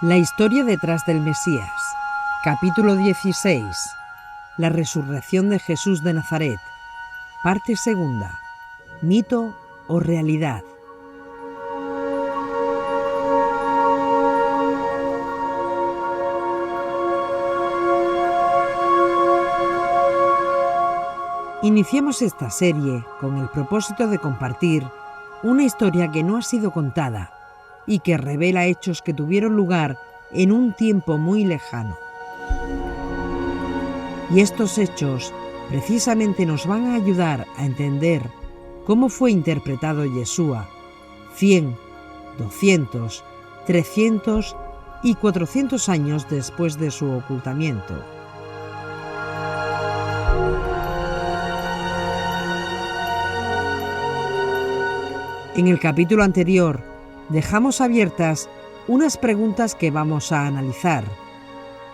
La historia detrás del Mesías. Capítulo 16. La resurrección de Jesús de Nazaret. Parte segunda. ¿Mito o realidad? Iniciamos esta serie con el propósito de compartir una historia que no ha sido contada y que revela hechos que tuvieron lugar en un tiempo muy lejano. Y estos hechos precisamente nos van a ayudar a entender cómo fue interpretado Yeshua 100, 200, 300 y 400 años después de su ocultamiento. En el capítulo anterior dejamos abiertas unas preguntas que vamos a analizar,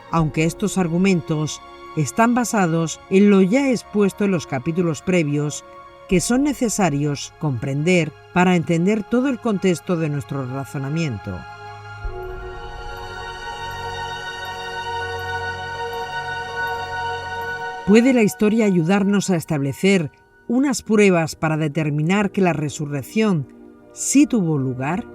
aunque estos argumentos están basados en lo ya expuesto en los capítulos previos, que son necesarios comprender para entender todo el contexto de nuestro razonamiento. ¿Puede la historia ayudarnos a establecer unas pruebas para determinar que la resurrección sí tuvo lugar?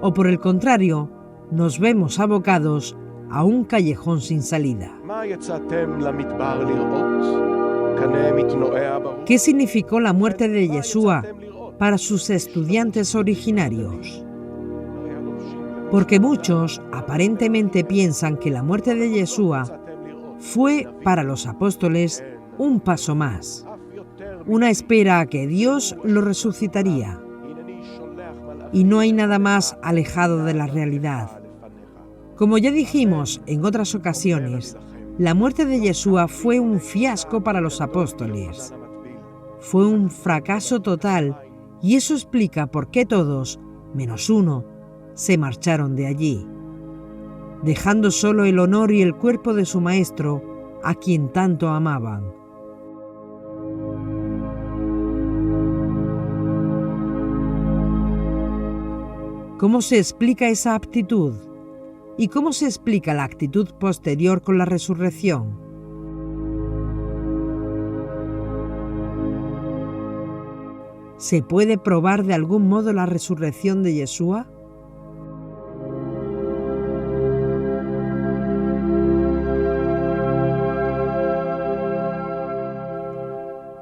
¿O por el contrario, nos vemos abocados a un callejón sin salida? ¿Qué significó la muerte de Yeshua para sus estudiantes originarios? Porque muchos aparentemente piensan que la muerte de Yeshua fue para los apóstoles un paso más, una espera a que Dios lo resucitaría. Y no hay nada más alejado de la realidad. Como ya dijimos en otras ocasiones, la muerte de Yeshua fue un fiasco para los apóstoles. Fue un fracaso total, y eso explica por qué todos, menos uno, se marcharon de allí, dejando solo el honor y el cuerpo de su maestro, a quien tanto amaban. ¿Cómo se explica esa actitud? ¿Y cómo se explica la actitud posterior con la resurrección? ¿Se puede probar de algún modo la resurrección de Yeshua?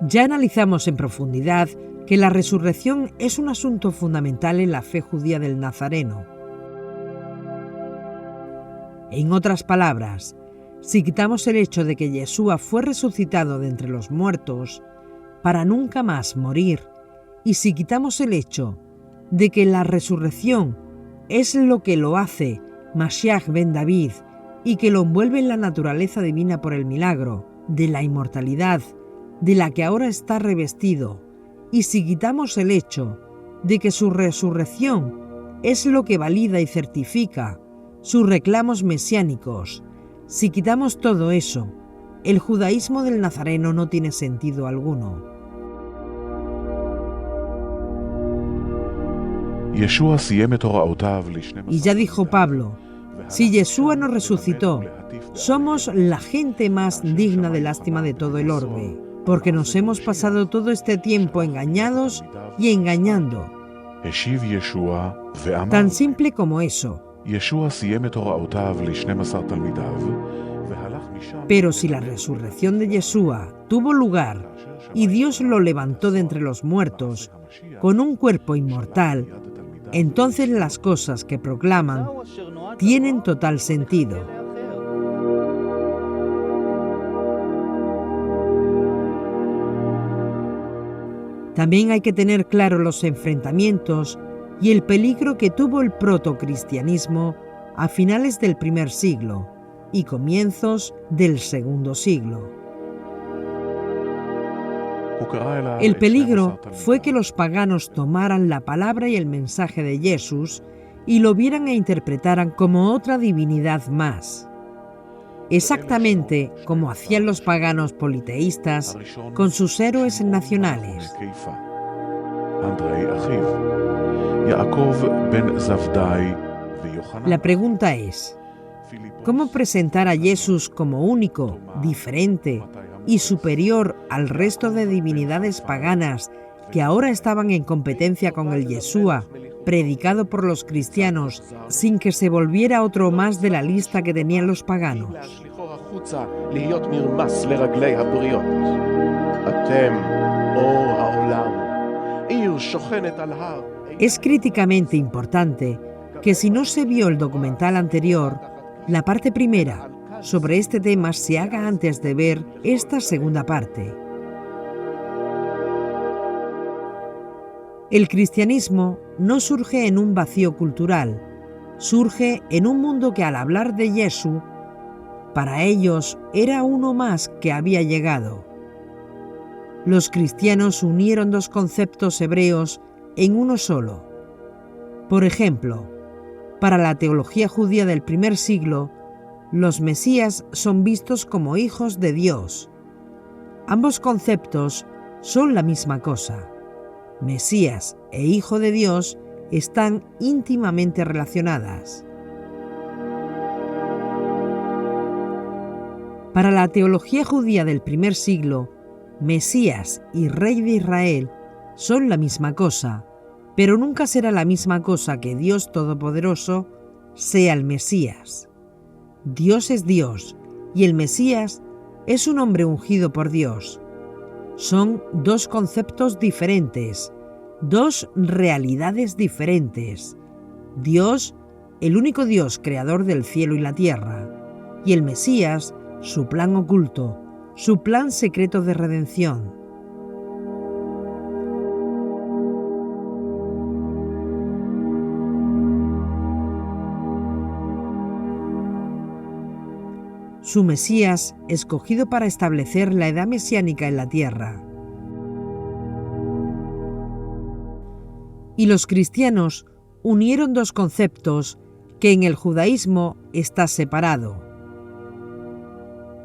Ya analizamos en profundidad que la resurrección es un asunto fundamental en la fe judía del Nazareno. En otras palabras, si quitamos el hecho de que Yeshua fue resucitado de entre los muertos para nunca más morir, y si quitamos el hecho de que la resurrección es lo que lo hace Mashiach ben David y que lo envuelve en la naturaleza divina por el milagro de la inmortalidad de la que ahora está revestido, y si quitamos el hecho de que su resurrección es lo que valida y certifica sus reclamos mesiánicos, si quitamos todo eso, el judaísmo del Nazareno no tiene sentido alguno. Y ya dijo Pablo, si Yeshua no resucitó, somos la gente más digna de lástima de todo el orbe, porque nos hemos pasado todo este tiempo engañados y engañando. Tan simple como eso. Pero si la resurrección de Yeshua tuvo lugar y Dios lo levantó de entre los muertos con un cuerpo inmortal, entonces las cosas que proclaman tienen total sentido. También hay que tener claro los enfrentamientos y el peligro que tuvo el protocristianismo a finales del primer siglo y comienzos del segundo siglo. El peligro fue que los paganos tomaran la palabra y el mensaje de Jesús y lo vieran e interpretaran como otra divinidad más. Exactamente como hacían los paganos politeístas con sus héroes nacionales. La pregunta es, ¿cómo presentar a Jesús como único, diferente y superior al resto de divinidades paganas que ahora estaban en competencia con el Yeshua, predicado por los cristianos, sin que se volviera otro más de la lista que tenían los paganos? Es críticamente importante que si no se vio el documental anterior, la parte primera sobre este tema se haga antes de ver esta segunda parte. El cristianismo no surge en un vacío cultural, surge en un mundo que al hablar de Jesús, para ellos era uno más que había llegado. Los cristianos unieron dos conceptos hebreos en uno solo. Por ejemplo, para la teología judía del primer siglo, los Mesías son vistos como hijos de Dios. Ambos conceptos son la misma cosa. Mesías e Hijo de Dios están íntimamente relacionadas. Para la teología judía del primer siglo, Mesías y Rey de Israel son la misma cosa, pero nunca será la misma cosa que Dios Todopoderoso sea el Mesías. Dios es Dios y el Mesías es un hombre ungido por Dios. Son dos conceptos diferentes, dos realidades diferentes. Dios, el único Dios creador del cielo y la tierra, y el Mesías, su plan oculto, su plan secreto de redención. Su Mesías, escogido para establecer la edad mesiánica en la tierra. Y los cristianos unieron dos conceptos que en el judaísmo está separado.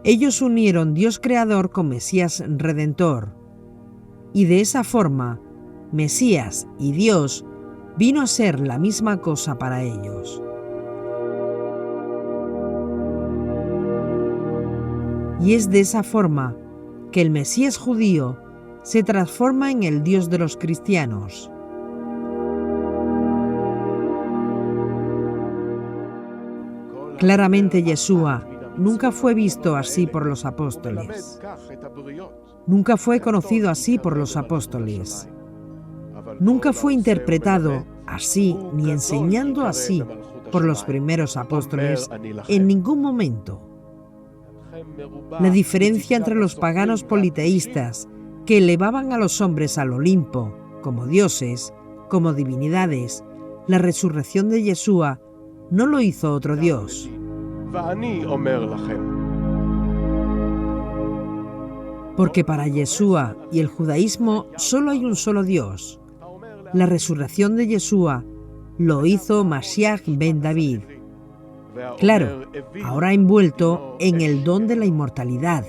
Ellos unieron Dios creador con Mesías redentor, y de esa forma, Mesías y Dios vino a ser la misma cosa para ellos. Y es de esa forma que el Mesías judío se transforma en el Dios de los cristianos. Claramente Yeshua nunca fue visto así por los apóstoles. Nunca fue conocido así por los apóstoles. Nunca fue interpretado así ni enseñando así por los primeros apóstoles en ningún momento. La diferencia entre los paganos politeístas que elevaban a los hombres al Olimpo como dioses, como divinidades, la resurrección de Yeshua no lo hizo otro Dios. Porque para Yeshua y el judaísmo solo hay un solo Dios. La resurrección de Yeshua lo hizo Mashiach ben David. Claro, ahora envuelto en el don de la inmortalidad.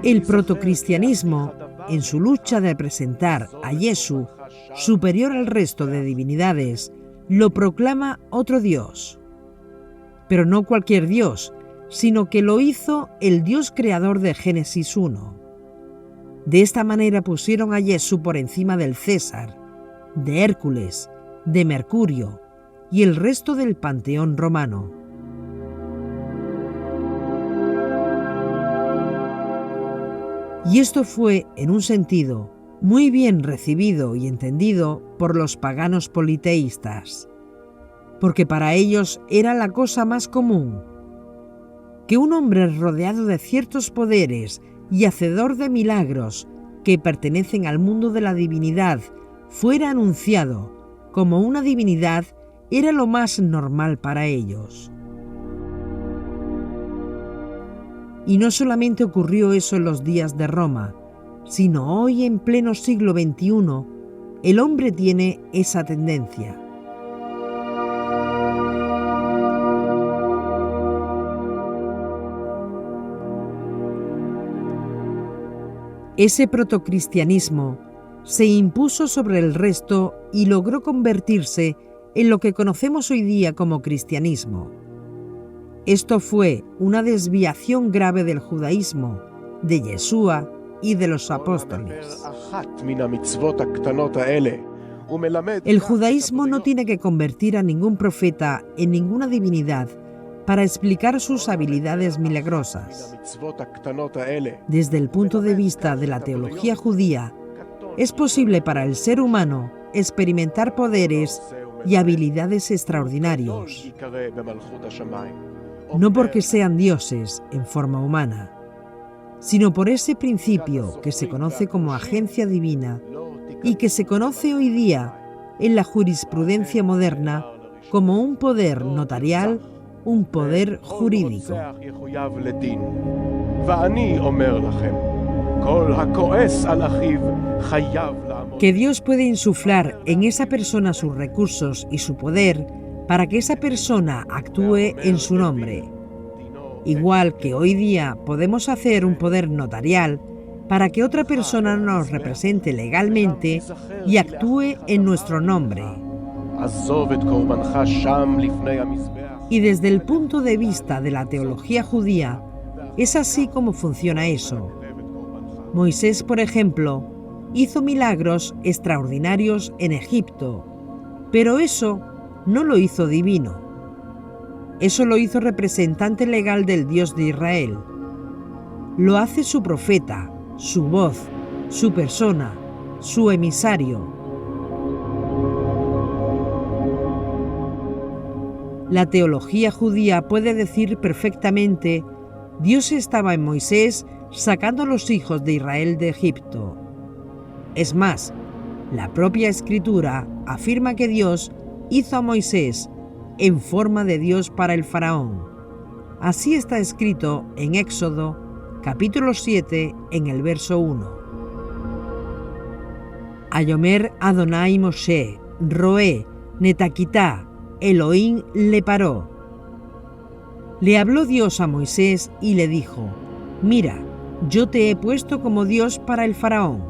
El protocristianismo, en su lucha de presentar a Jesús superior al resto de divinidades, lo proclama otro Dios. Pero no cualquier Dios, sino que lo hizo el Dios creador de Génesis 1. De esta manera pusieron a Jesús por encima del César, de Hércules, de Mercurio y el resto del panteón romano. Y esto fue, en un sentido, muy bien recibido y entendido por los paganos politeístas, porque para ellos era la cosa más común. Que un hombre rodeado de ciertos poderes y hacedor de milagros que pertenecen al mundo de la divinidad fuera anunciado como una divinidad era lo más normal para ellos. Y no solamente ocurrió eso en los días de Roma, sino hoy en pleno siglo XXI, el hombre tiene esa tendencia. Ese protocristianismo se impuso sobre el resto y logró convertirse en lo que conocemos hoy día como cristianismo. Esto fue una desviación grave del judaísmo, de Yeshua y de los apóstoles. El judaísmo no tiene que convertir a ningún profeta en ninguna divinidad para explicar sus habilidades milagrosas. Desde el punto de vista de la teología judía, es posible para el ser humano experimentar poderes y habilidades extraordinarios, no porque sean dioses en forma humana, sino por ese principio que se conoce como agencia divina y que se conoce hoy día en la jurisprudencia moderna como un poder notarial, un poder jurídico. Que Dios puede insuflar en esa persona sus recursos y su poder para que esa persona actúe en su nombre. Igual que hoy día podemos hacer un poder notarial para que otra persona nos represente legalmente y actúe en nuestro nombre. Y desde el punto de vista de la teología judía, es así como funciona eso. Moisés, por ejemplo, hizo milagros extraordinarios en Egipto, pero eso no lo hizo divino. Eso lo hizo representante legal del Dios de Israel. Lo hace su profeta, su voz, su persona, su emisario. La teología judía puede decir perfectamente: Dios estaba en Moisés sacando a los hijos de Israel de Egipto. Es más, la propia Escritura afirma que Dios hizo a Moisés en forma de Dios para el faraón. Así está escrito en Éxodo, capítulo 7, en el verso 1. Ayomer Adonai Moshe, Roé, Netakitá, Elohim le paró. Le habló Dios a Moisés y le dijo: Mira, yo te he puesto como Dios para el faraón.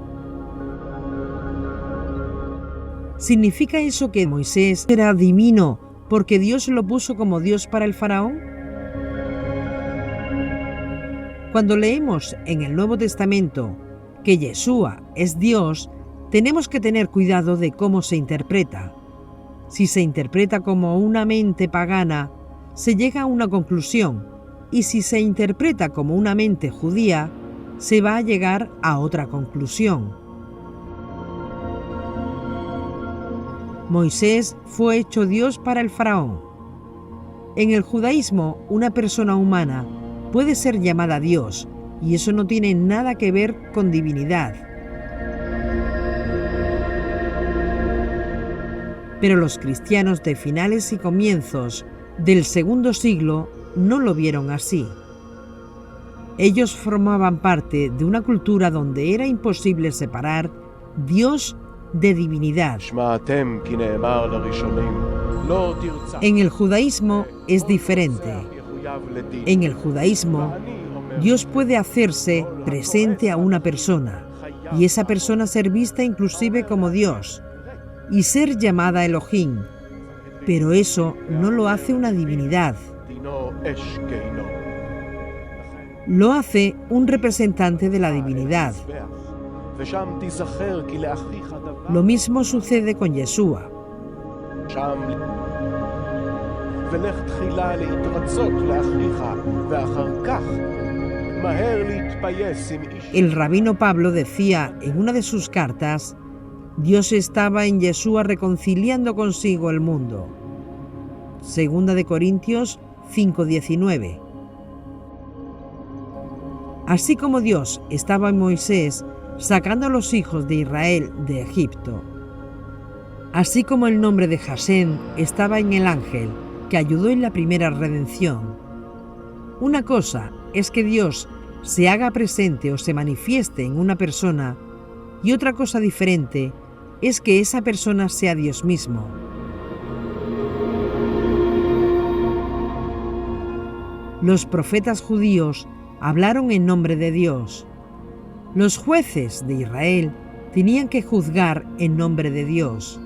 ¿Significa eso que Moisés era divino porque Dios lo puso como Dios para el faraón? Cuando leemos en el Nuevo Testamento que Yeshua es Dios, tenemos que tener cuidado de cómo se interpreta. Si se interpreta como una mente pagana, se llega a una conclusión, y si se interpreta como una mente judía, se va a llegar a otra conclusión. Moisés fue hecho Dios para el faraón. En el judaísmo, una persona humana puede ser llamada Dios, y eso no tiene nada que ver con divinidad. Pero los cristianos de finales y comienzos del segundo siglo no lo vieron así. Ellos formaban parte de una cultura donde era imposible separar Dios de divinidad. En el judaísmo es diferente. En el judaísmo, Dios puede hacerse presente a una persona y esa persona ser vista inclusive como Dios y ser llamada Elohim, pero eso no lo hace una divinidad. Lo hace un representante de la divinidad. Lo mismo sucede con Yeshua. El rabino Pablo decía en una de sus cartas: Dios estaba en Yeshua reconciliando consigo el mundo. Segunda de Corintios 5:19. Así como Dios estaba en Moisés sacando a los hijos de Israel de Egipto, así como el nombre de Hashem estaba en el ángel que ayudó en la primera redención. Una cosa es que Dios se haga presente o se manifieste en una persona, y otra cosa diferente es que esa persona sea Dios mismo. Los profetas judíos hablaron en nombre de Dios. Los jueces de Israel tenían que juzgar en nombre de Dios.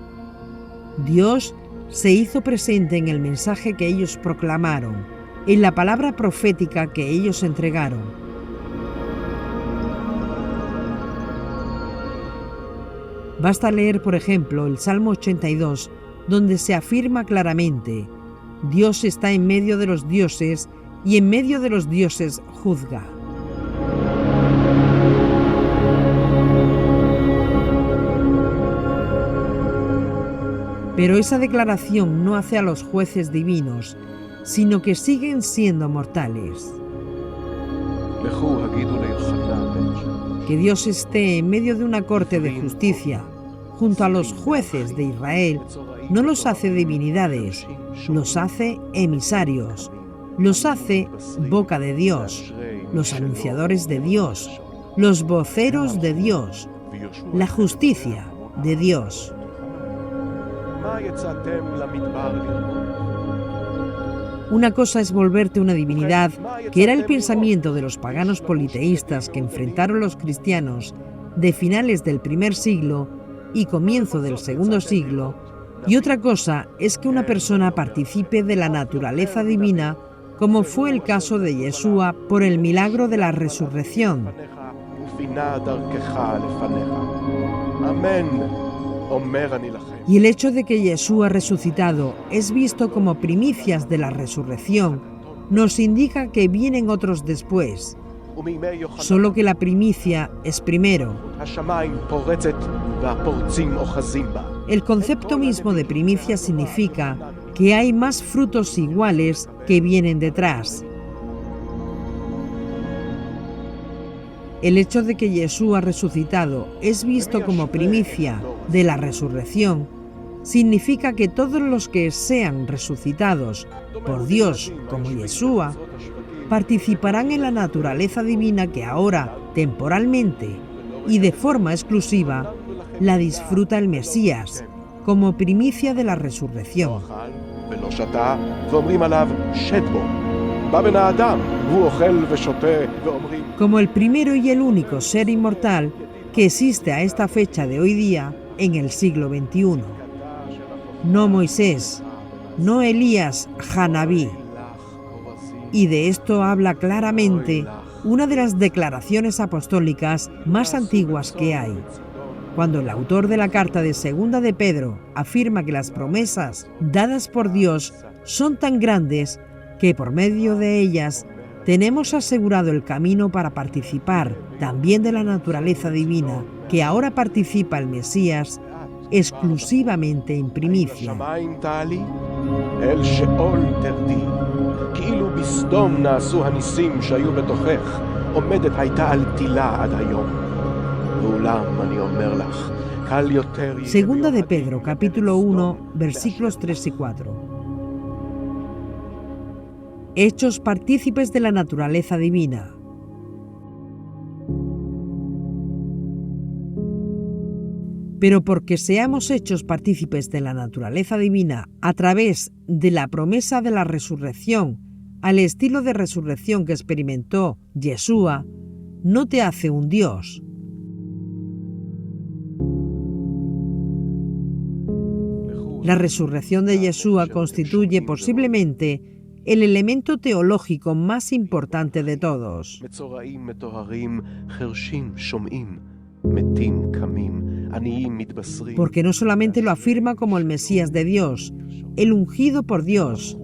Dios se hizo presente en el mensaje que ellos proclamaron, en la palabra profética que ellos entregaron. Basta leer, por ejemplo, el Salmo 82, donde se afirma claramente: Dios está en medio de los dioses y en medio de los dioses juzga. Pero esa declaración no hace a los jueces divinos, sino que siguen siendo mortales. Que Dios esté en medio de una corte de justicia, junto a los jueces de Israel, no los hace divinidades, los hace emisarios, los hace boca de Dios, los anunciadores de Dios, los voceros de Dios, la justicia de Dios. Una cosa es volverte una divinidad, que era el pensamiento de los paganos politeístas que enfrentaron los cristianos de finales del primer siglo y comienzo del segundo siglo, y otra cosa es que una persona participe de la naturaleza divina, como fue el caso de Yeshua por el milagro de la resurrección. Y el hecho de que Yeshua resucitado es visto como primicias de la resurrección nos indica que vienen otros después, solo que la primicia es primero. El concepto mismo de primicia significa que hay más frutos iguales que vienen detrás. El hecho de que Yeshua resucitado es visto como primicia de la resurrección significa que todos los que sean resucitados por Dios como Yeshua participarán en la naturaleza divina que ahora, temporalmente y de forma exclusiva, la disfruta el Mesías como primicia de la resurrección. Como el primero y el único ser inmortal que existe a esta fecha de hoy día en el siglo XXI. No Moisés, no Elías Hanabí. Y de esto habla claramente una de las declaraciones apostólicas más antiguas que hay, cuando el autor de la carta de Segunda de Pedro afirma que las promesas dadas por Dios son tan grandes que por medio de ellas tenemos asegurado el camino para participar también de la naturaleza divina que ahora participa el Mesías exclusivamente en primicia. Segunda de Pedro, capítulo 1, versículos 3 y 4. Hechos partícipes de la naturaleza divina. Pero porque seamos hechos partícipes de la naturaleza divina a través de la promesa de la resurrección, al estilo de resurrección que experimentó Yeshua, no te hace un Dios. La resurrección de Yeshua constituye posiblemente el elemento teológico más importante de todos. Porque no solamente lo afirma como el Mesías de Dios, el ungido por Dios,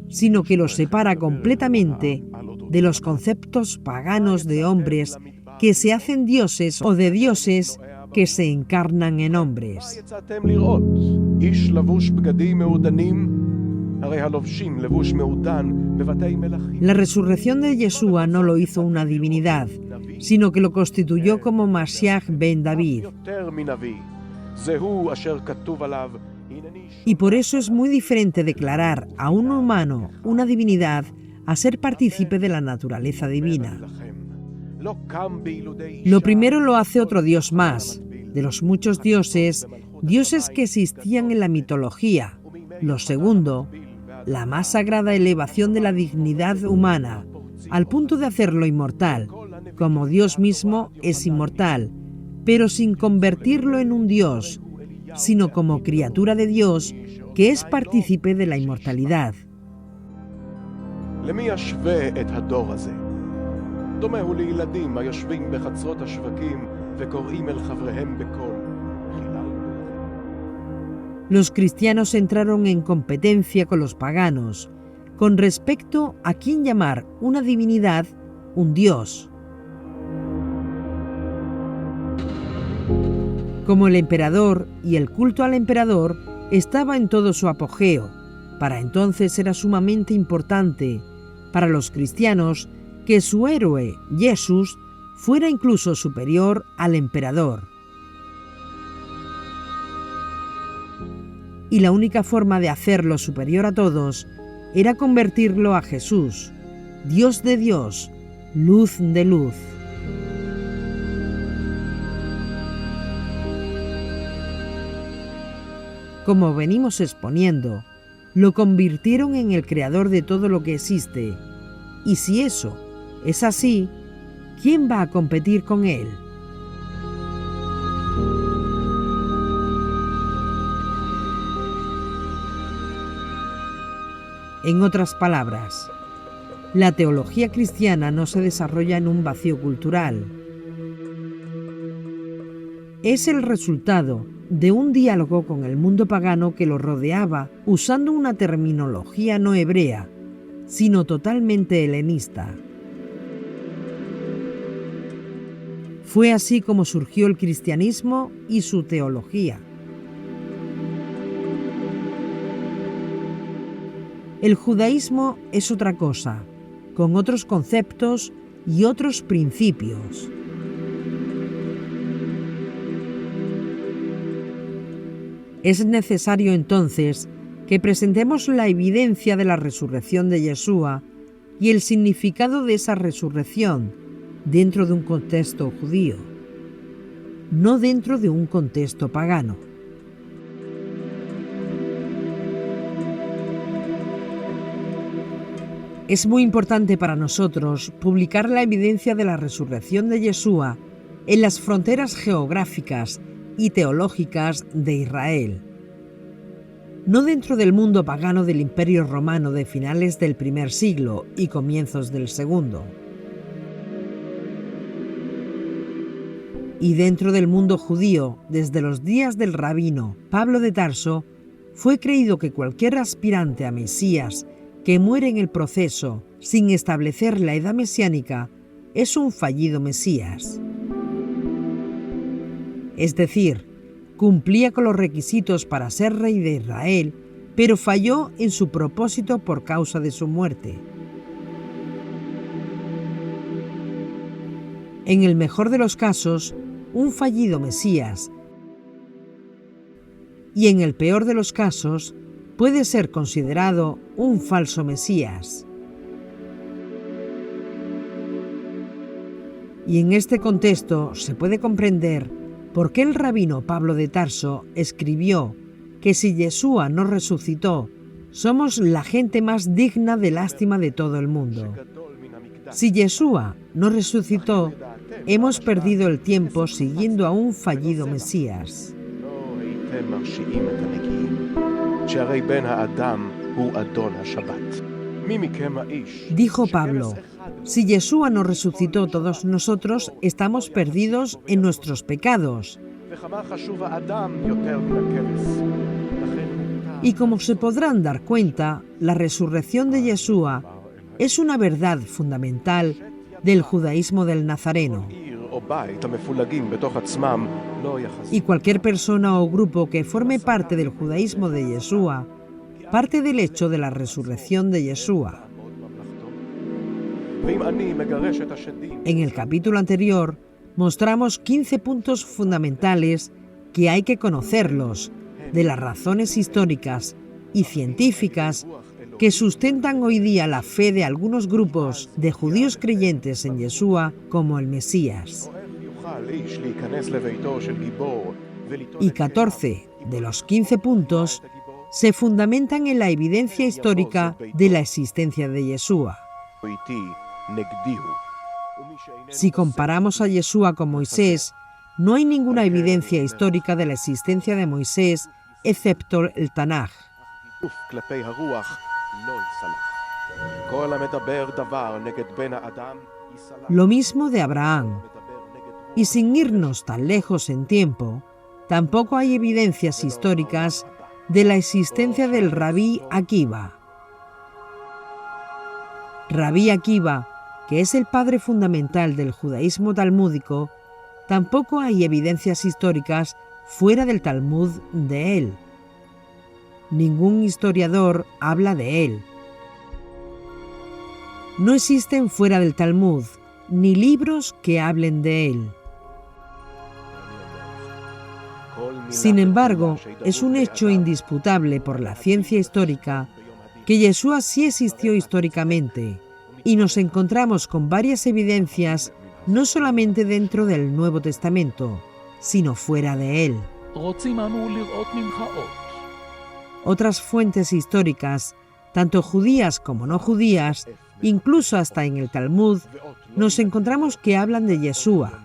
sino que lo separa completamente de los conceptos paganos de hombres que se hacen dioses o de dioses que se encarnan en hombres. La resurrección de Yeshua no lo hizo una divinidad, sino que lo constituyó como Mashiach ben David. Y por eso es muy diferente declarar a un humano una divinidad a ser partícipe de la naturaleza divina. Lo primero lo hace otro dios más, de los muchos dioses que existían en la mitología. Lo segundo, la más sagrada elevación de la dignidad humana, al punto de hacerlo inmortal, como Dios mismo es inmortal, pero sin convertirlo en un Dios, sino como criatura de Dios que es partícipe de la inmortalidad. למי ישווה את הדור הזה? דומה הוא לילדים היושבים בחצרות השווקים וקוראים אל חבריהם בקול. Los cristianos entraron en competencia con los paganos con respecto a quién llamar una divinidad un Dios. Como el emperador y el culto al emperador estaba en todo su apogeo, para entonces era sumamente importante para los cristianos que su héroe, Jesús, fuera incluso superior al emperador. Y la única forma de hacerlo superior a todos era convertirlo a Jesús, Dios de Dios, luz de luz. Como venimos exponiendo, lo convirtieron en el creador de todo lo que existe. Y si eso es así, ¿quién va a competir con él? En otras palabras, la teología cristiana no se desarrolla en un vacío cultural. Es el resultado de un diálogo con el mundo pagano que lo rodeaba usando una terminología no hebrea, sino totalmente helenista. Fue así como surgió el cristianismo y su teología. El judaísmo es otra cosa, con otros conceptos y otros principios. Es necesario entonces que presentemos la evidencia de la resurrección de Yeshua y el significado de esa resurrección dentro de un contexto judío, no dentro de un contexto pagano. Es muy importante para nosotros publicar la evidencia de la resurrección de Yeshua en las fronteras geográficas y teológicas de Israel, no dentro del mundo pagano del Imperio Romano de finales del I siglo y comienzos del II, y dentro del mundo judío desde los días del rabino Pablo de Tarso. Fue creído que cualquier aspirante a Mesías que muere en el proceso sin establecer la edad mesiánica es un fallido Mesías. Es decir, cumplía con los requisitos para ser rey de Israel, pero falló en su propósito por causa de su muerte. En el mejor de los casos, un fallido Mesías, y en el peor de los casos, puede ser considerado un falso Mesías. Y en este contexto se puede comprender por qué el rabino Pablo de Tarso escribió que si Yeshua no resucitó, somos la gente más digna de lástima de todo el mundo. Si Yeshua no resucitó, hemos perdido el tiempo siguiendo a un fallido Mesías. Dijo Pablo, si Yeshua no resucitó, todos nosotros estamos perdidos en nuestros pecados. Y como se podrán dar cuenta, la resurrección de Yeshua es una verdad fundamental del judaísmo del Nazareno. Y cualquier persona o grupo que forme parte del judaísmo de Yeshua parte del hecho de la resurrección de Yeshua. En el capítulo anterior mostramos 15 puntos fundamentales que hay que conocerlos de las razones históricas y científicas que sustentan hoy día la fe de algunos grupos de judíos creyentes en Yeshua como el Mesías. Y 14 de los 15 puntos se fundamentan en la evidencia histórica de la existencia de Yeshua. Si comparamos a Yeshua con Moisés, no hay ninguna evidencia histórica de la existencia de Moisés, excepto el Tanaj. כלפי הרוח לא יסלח. כל המדבר דבר נגד בן האדם יסלח. Lo mismo de Abraham. Y sin irnos tan lejos en tiempo, tampoco hay evidencias históricas de la existencia del Rabí Akiva. Rabí Akiva, que es el padre fundamental del judaísmo talmúdico, tampoco hay evidencias históricas fuera del Talmud de él. Ningún historiador habla de él. No existen fuera del Talmud ni libros que hablen de él. Sin embargo, es un hecho indisputable por la ciencia histórica que Yeshua sí existió históricamente, y nos encontramos con varias evidencias no solamente dentro del Nuevo Testamento, sino fuera de él. Otras fuentes históricas, tanto judías como no judías, incluso hasta en el Talmud, nos encontramos que hablan de Yeshua,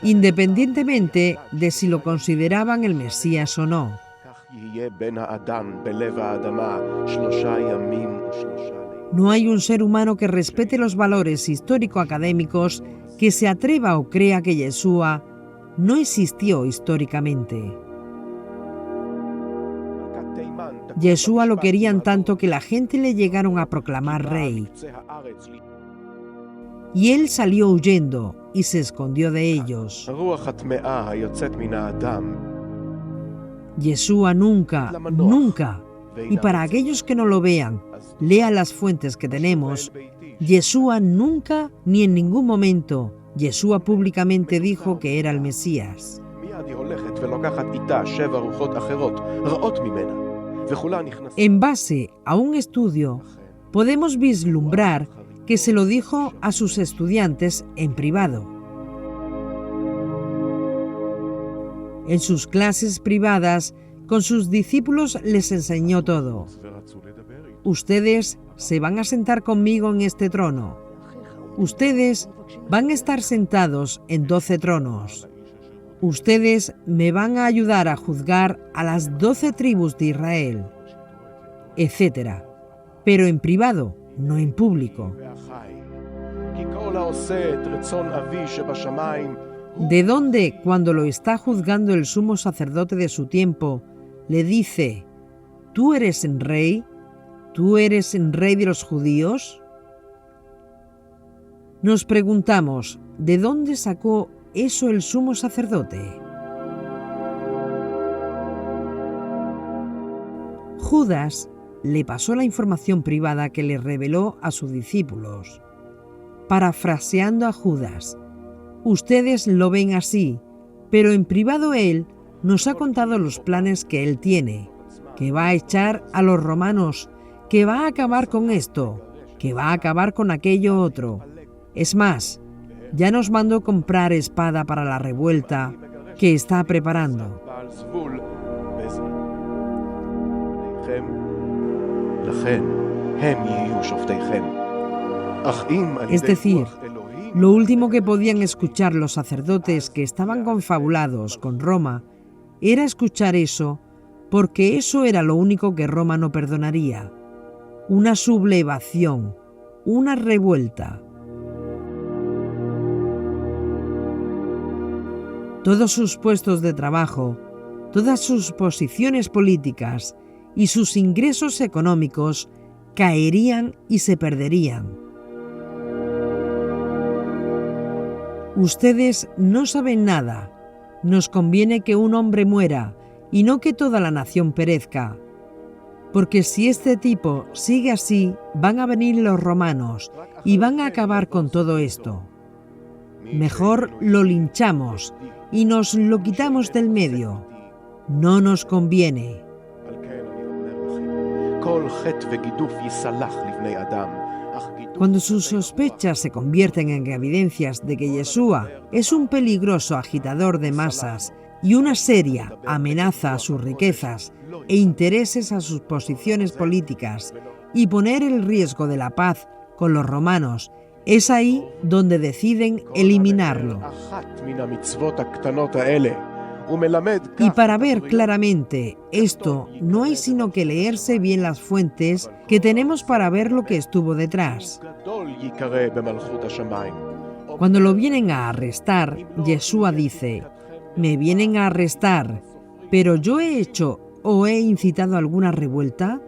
independientemente de si lo consideraban el Mesías o no. No hay un ser humano que respete los valores histórico-académicos que se atreva o crea que Yeshua no existió históricamente. Yeshua lo querían tanto que la gente le llegaron a proclamar rey. Y él salió huyendo y se escondió de ellos. Yeshua nunca, y para aquellos que no lo vean, lean las fuentes que tenemos, Yeshua nunca ni en ningún momento, Yeshua públicamente dijo que era el Mesías. En base a un estudio, podemos vislumbrar que se lo dijo a sus estudiantes en privado. En sus clases privadas, con sus discípulos les enseñó todo. Ustedes se van a sentar conmigo en este trono. Ustedes van a estar sentados en 12 tronos. Ustedes me van a ayudar a juzgar a las 12 tribus de Israel, etc. Pero en privado, no en público. ¿De dónde, cuando lo está juzgando el sumo sacerdote de su tiempo, le dice, ¿tú eres el rey? ¿Tú eres el rey de los judíos? Nos preguntamos, ¿de dónde sacó eso el sumo sacerdote? Judas le pasó la información privada que le reveló a sus discípulos. Parafraseando a Judas, ustedes lo ven así, pero en privado él nos ha contado los planes que él tiene, que va a echar a los romanos, que va a acabar con esto, que va a acabar con aquello otro. Es más, ya nos mandó comprar espada para la revuelta que está preparando. Es decir, lo último que podían escuchar los sacerdotes que estaban confabulados con Roma era escuchar eso, porque eso era lo único que Roma no perdonaría. Una sublevación, una revuelta. Todos sus puestos de trabajo, todas sus posiciones políticas y sus ingresos económicos caerían y se perderían. Ustedes no saben nada. Nos conviene que un hombre muera y no que toda la nación perezca. Porque si este tipo sigue así, van a venir los romanos y van a acabar con todo esto. Mejor lo linchamos y nos lo quitamos del medio. No nos conviene. Cuando sus sospechas se convierten en evidencias de que Yeshua es un peligroso agitador de masas y una seria amenaza a sus riquezas e intereses a sus posiciones políticas y poner el riesgo de la paz con los romanos Es ahí donde deciden eliminarlo. Y para ver claramente esto, no hay sino que leerse bien las fuentes que tenemos para ver lo que estuvo detrás. Cuando lo vienen a arrestar, Yeshua dice: «Me vienen a arrestar, pero ¿yo he hecho o he incitado alguna revuelta?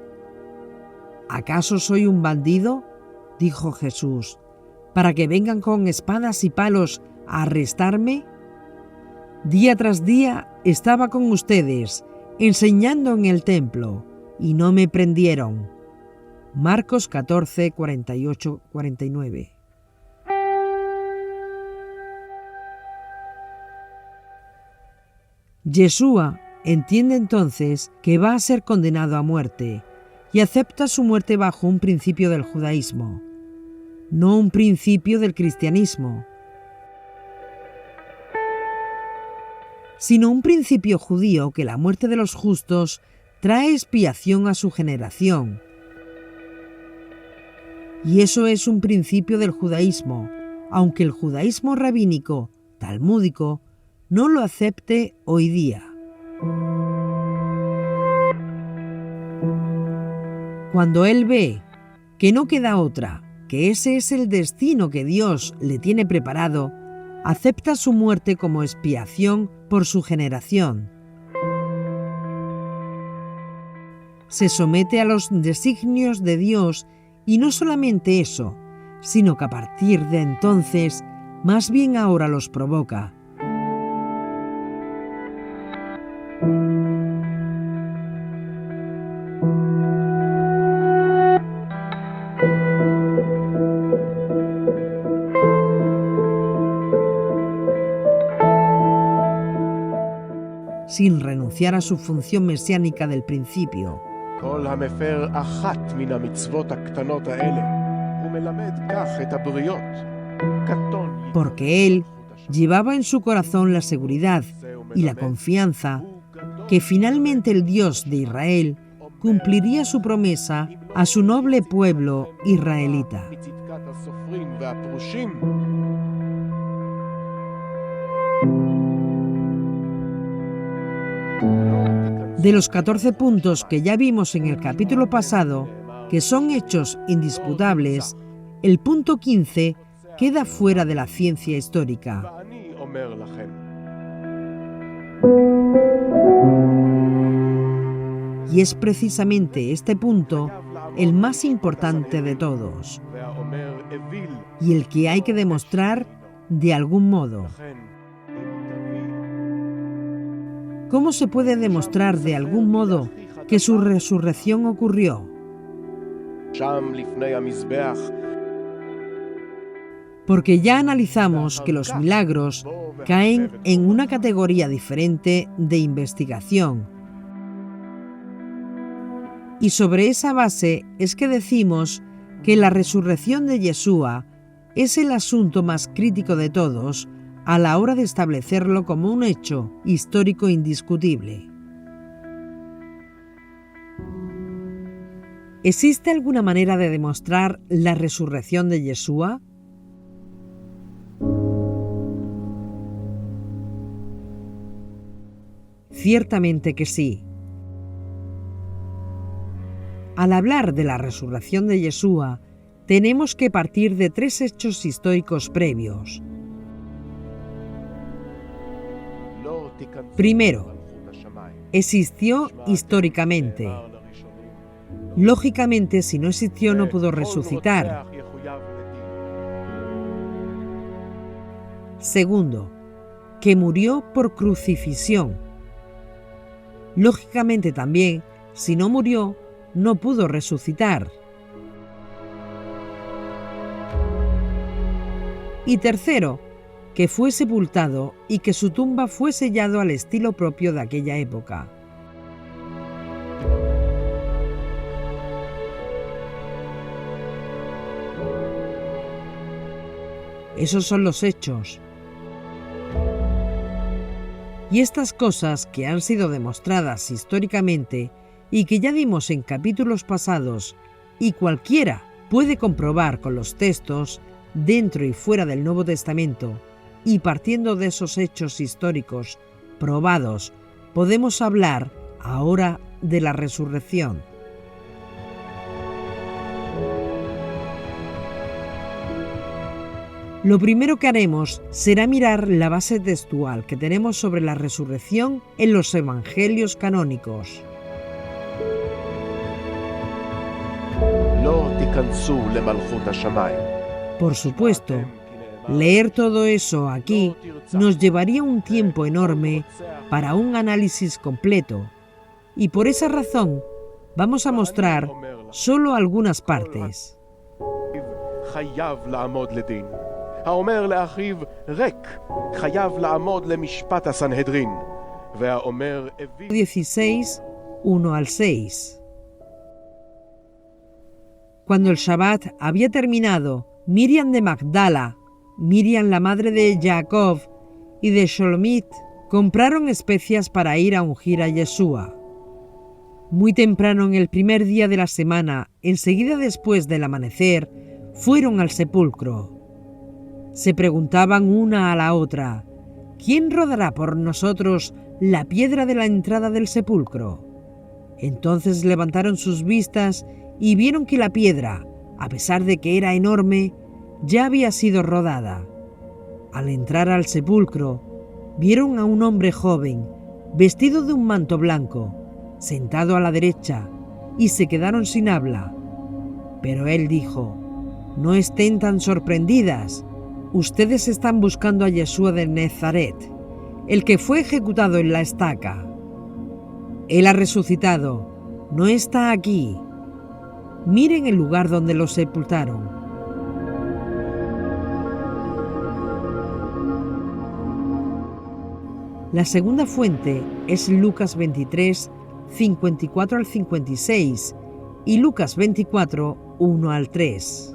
¿Acaso soy un bandido?», dijo Jesús, «para que vengan con espadas y palos a arrestarme. Día tras día estaba con ustedes, enseñando en el templo, y no me prendieron». Marcos 14, 48, 49. Yeshua entiende entonces que va a ser condenado a muerte y acepta su muerte bajo un principio del judaísmo, no un principio del cristianismo, sino un principio judío que la muerte de los justos trae expiación a su generación. Y eso es un principio del judaísmo, aunque el judaísmo rabínico, talmúdico, no lo acepte hoy día. Cuando él ve que no queda otra, que ese es el destino que Dios le tiene preparado, acepta su muerte como expiación por su generación. Se somete a los designios de Dios y no solamente eso, sino que a partir de entonces, más bien ahora los provoca. Sin renunciar a su función mesiánica del principio. Porque él llevaba en su corazón la seguridad y la confianza que finalmente el Dios de Israel cumpliría su promesa a su noble pueblo israelita. De los 14 puntos que ya vimos en el capítulo pasado, que son hechos indisputables, el punto 15 queda fuera de la ciencia histórica. Y es precisamente este punto el más importante de todos, y el que hay que demostrar de algún modo. ¿Cómo se puede demostrar de algún modo que su resurrección ocurrió? Porque ya analizamos que los milagros caen en una categoría diferente de investigación. Y sobre esa base es que decimos que la resurrección de Yeshua es el asunto más crítico de todos a la hora de establecerlo como un hecho histórico indiscutible. ¿Existe alguna manera de demostrar la resurrección de Yeshua? Ciertamente que sí. Al hablar de la resurrección de Yeshua, tenemos que partir de 3 hechos históricos previos. Primero, existió históricamente. Lógicamente, si no existió, no pudo resucitar. Segundo, que murió por crucifixión. Lógicamente también, si no murió, no pudo resucitar. Y tercero, que fue sepultado y que su tumba fue sellado al estilo propio de aquella época. Esos son los hechos. Y estas cosas que han sido demostradas históricamente y que ya dimos en capítulos pasados y cualquiera puede comprobar con los textos, dentro y fuera del Nuevo Testamento, y partiendo de esos hechos históricos probados, podemos hablar ahora de la resurrección. Lo primero que haremos será mirar la base textual que tenemos sobre la resurrección en los evangelios canónicos. Por supuesto, leer todo eso aquí nos llevaría un tiempo enorme para un análisis completo, y por esa razón vamos a mostrar solo algunas partes. האומר לאחיו ריק חייב לעמוד למשפט הסנהדרין והאומר 16, 1 al 6. Cuando el Shabbat había terminado, Miriam de Magdala, Miriam la madre de Jacob y de Sholomit compraron especias para ir a ungir a Yeshua. Muy temprano en el primer día de la semana, enseguida después del amanecer, fueron al sepulcro. Se preguntaban una a la otra: ¿quién rodará por nosotros la piedra de la entrada del sepulcro? Entonces levantaron sus vistas y vieron que la piedra, a pesar de que era enorme, ya había sido rodada. Al entrar al sepulcro, vieron a un hombre joven, vestido de un manto blanco, sentado a la derecha, y se quedaron sin habla. Pero él dijo: no estén tan sorprendidas. Ustedes están buscando a Yeshua de Nazaret, el que fue ejecutado en la estaca. Él ha resucitado, no está aquí. Miren el lugar donde lo sepultaron. La segunda fuente es Lucas 23, 54 al 56 y Lucas 24, 1 al 3.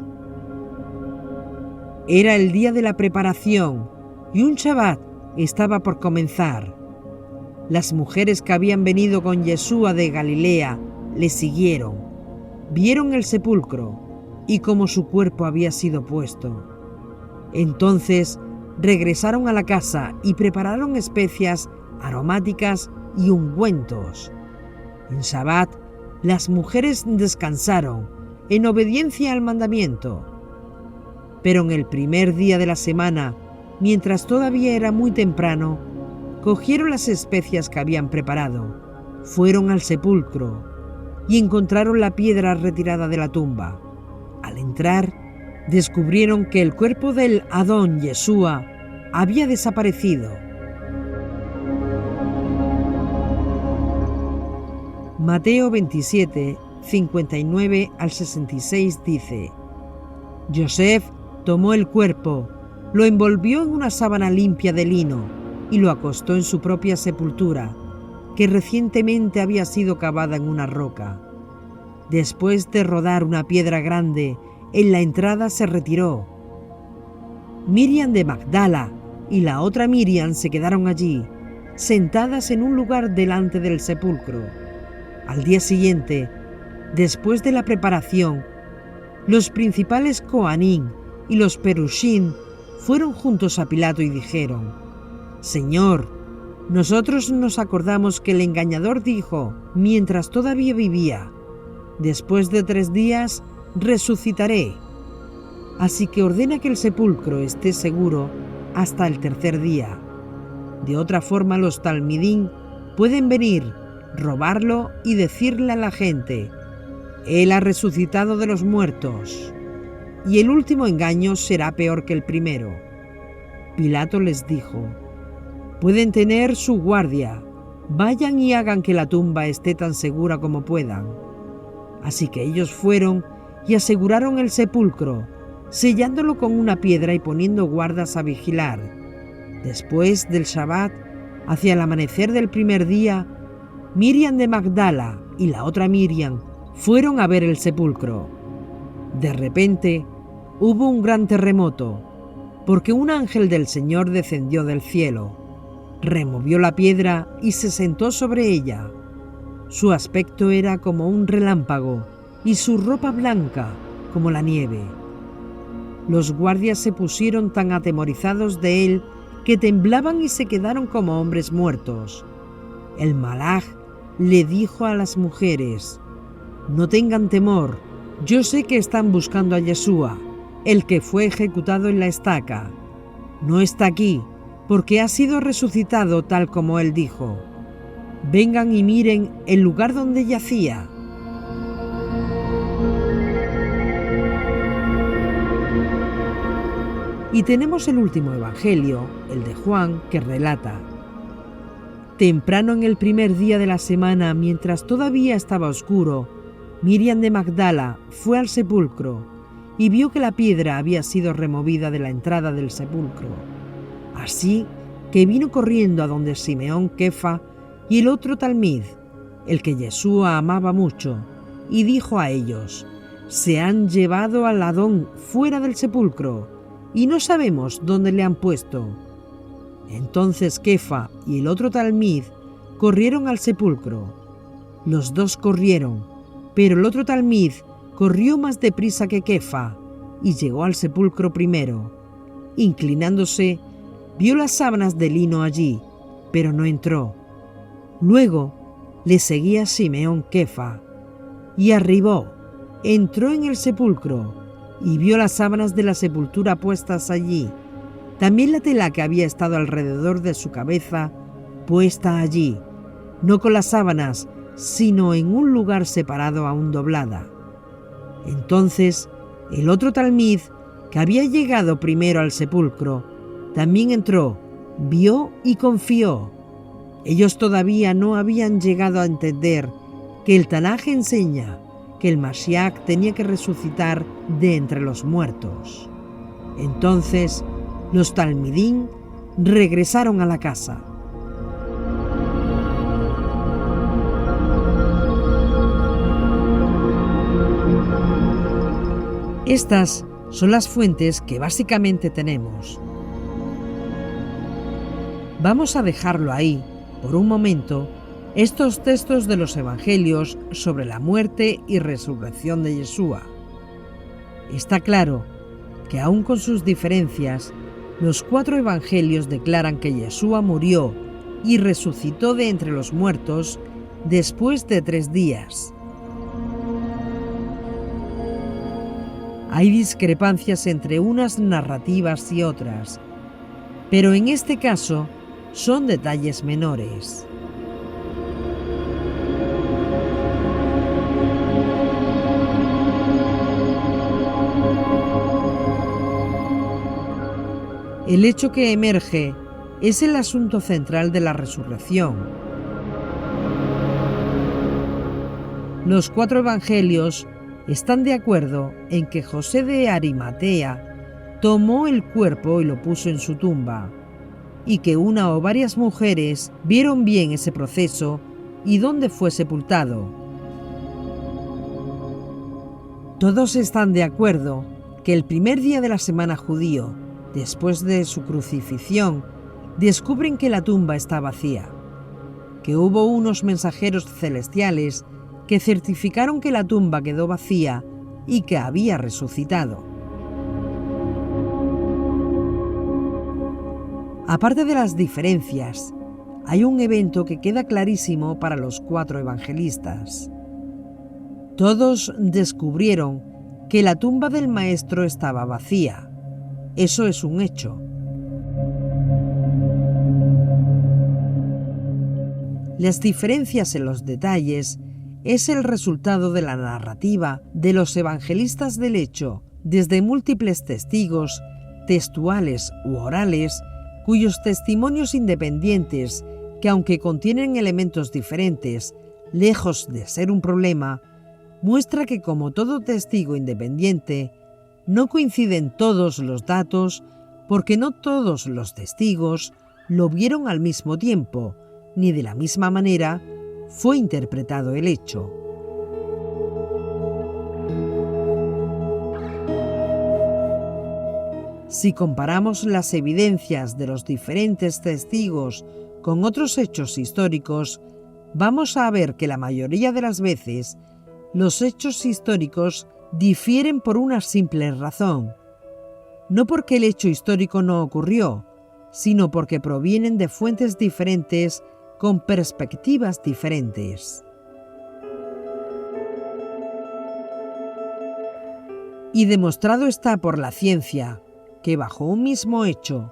Era el día de la preparación y un Shabbat estaba por comenzar. Las mujeres que habían venido con Yeshua de Galilea le siguieron. Vieron el sepulcro y cómo su cuerpo había sido puesto. Entonces regresaron a la casa y prepararon especias aromáticas y ungüentos. En Shabbat, las mujeres descansaron en obediencia al mandamiento. Pero en el primer día de la semana, mientras todavía era muy temprano, cogieron las especias que habían preparado, fueron al sepulcro y encontraron la piedra retirada de la tumba. Al entrar, descubrieron que el cuerpo del Adón Yeshua había desaparecido. Mateo 27, 59 al 66 dice: Yosef tomó el cuerpo, lo envolvió en una sábana limpia de lino y lo acostó en su propia sepultura, que recientemente había sido cavada en una roca. Después de rodar una piedra grande, en la entrada se retiró. Miriam de Magdala y la otra Miriam se quedaron allí, sentadas en un lugar delante del sepulcro. Al día siguiente, después de la preparación, los principales Kohanim y los Perushim fueron juntos a Pilato y dijeron: Señor, nosotros nos acordamos que el engañador dijo, mientras todavía vivía: después de 3 días resucitaré. Así que ordena que el sepulcro esté seguro hasta el 3er día. De otra forma los talmidín pueden venir, robarlo y decirle a la gente: Él ha resucitado de los muertos. Y el último engaño será peor que el primero. Pilato les dijo: pueden tener su guardia, vayan y hagan que la tumba esté tan segura como puedan. Así que ellos fueron y aseguraron el sepulcro, sellándolo con una piedra y poniendo guardas a vigilar. Después del Shabbat, hacia el amanecer del primer día, Miriam de Magdala y la otra Miriam fueron a ver el sepulcro. De repente, hubo un gran terremoto, porque un ángel del Señor descendió del cielo, removió la piedra y se sentó sobre ella. Su aspecto era como un relámpago y su ropa blanca como la nieve. Los guardias se pusieron tan atemorizados de él que temblaban y se quedaron como hombres muertos. El malaj le dijo a las mujeres: «No tengan temor, yo sé que están buscando a Yeshua, el que fue ejecutado en la estaca. No está aquí, porque ha sido resucitado tal como él dijo. Vengan y miren el lugar donde yacía». Y tenemos el último evangelio, el de Juan, que relata: temprano en el primer día de la semana, mientras todavía estaba oscuro, Miriam de Magdala fue al sepulcro y vio que la piedra había sido removida de la entrada del sepulcro. Así que vino corriendo a donde Simeón, Kefa y el otro talmid, el que Yeshua amaba mucho, y dijo a ellos: «Se han llevado al ladrón fuera del sepulcro y no sabemos dónde le han puesto». Entonces Kefa y el otro talmid corrieron al sepulcro. Los dos corrieron, pero el otro talmid corrió más deprisa que Kefa y llegó al sepulcro primero. Inclinándose, vio las sábanas de lino allí, pero no entró. Luego le seguía Simeón, Kefa, y arribó, entró en el sepulcro y vio las sábanas de la sepultura puestas allí, también la tela que había estado alrededor de su cabeza puesta allí, no con las sábanas, sino en un lugar separado aún doblada. Entonces el otro talmid, que había llegado primero al sepulcro, también entró, vio y confió. Ellos todavía no habían llegado a entender que el Tanaj enseña que el Mashiach tenía que resucitar de entre los muertos. Entonces los talmidín regresaron a la casa. Estas son las fuentes que básicamente tenemos. Vamos a dejarlo ahí, por un momento, estos textos de los evangelios sobre la muerte y resurrección de Yeshua. Está claro que aun con sus diferencias, los 4 evangelios declaran que Yeshua murió y resucitó de entre los muertos después de 3 días. Hay discrepancias entre unas narrativas y otras, pero en este caso son detalles menores. El hecho que emerge es el asunto central de la resurrección. Los 4 evangelios están de acuerdo en que José de Arimatea tomó el cuerpo y lo puso en su tumba, y que una o varias mujeres vieron bien ese proceso y dónde fue sepultado. Todos están de acuerdo que el primer día de la semana judío, después de su crucifixión, descubren que la tumba está vacía, que hubo unos mensajeros celestiales que certificaron que la tumba quedó vacía y que había resucitado. Aparte de las diferencias, hay un evento que queda clarísimo para los 4 evangelistas. Todos descubrieron que la tumba del Maestro estaba vacía. Eso es un hecho. Las diferencias en los detalles es el resultado de la narrativa de los evangelistas del hecho, desde múltiples testigos, textuales u orales, cuyos testimonios independientes, que aunque contienen elementos diferentes, lejos de ser un problema, muestra que como todo testigo independiente, no coinciden todos los datos porque no todos los testigos lo vieron al mismo tiempo, ni de la misma manera fue interpretado el hecho. Si comparamos las evidencias de los diferentes testigos con otros hechos históricos, vamos a ver que la mayoría de las veces los hechos históricos difieren por una simple razón. no porque el hecho histórico no ocurrió, sino porque provienen de fuentes diferentes con perspectivas diferentes. Y demostrado está por la ciencia que bajo un mismo hecho,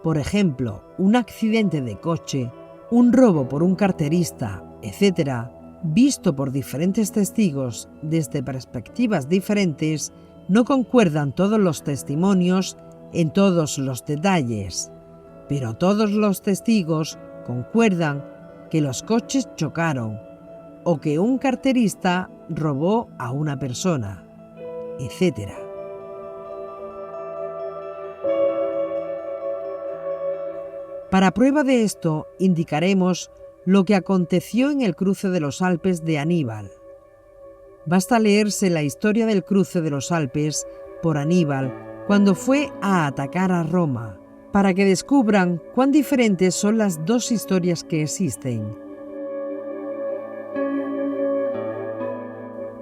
por ejemplo, un accidente de coche, un robo por un carterista, etc., visto por diferentes testigos desde perspectivas diferentes, no concuerdan todos los testimonios en todos los detalles, pero todos los testigos concuerdan que los coches chocaron o que un carterista robó a una persona, etc. Para prueba de esto, indicaremos lo que aconteció en el cruce de los Alpes de Aníbal. Basta leerse la historia del cruce de los Alpes por Aníbal cuando fue a atacar a Roma, para que descubran cuán diferentes son las dos historias que existen.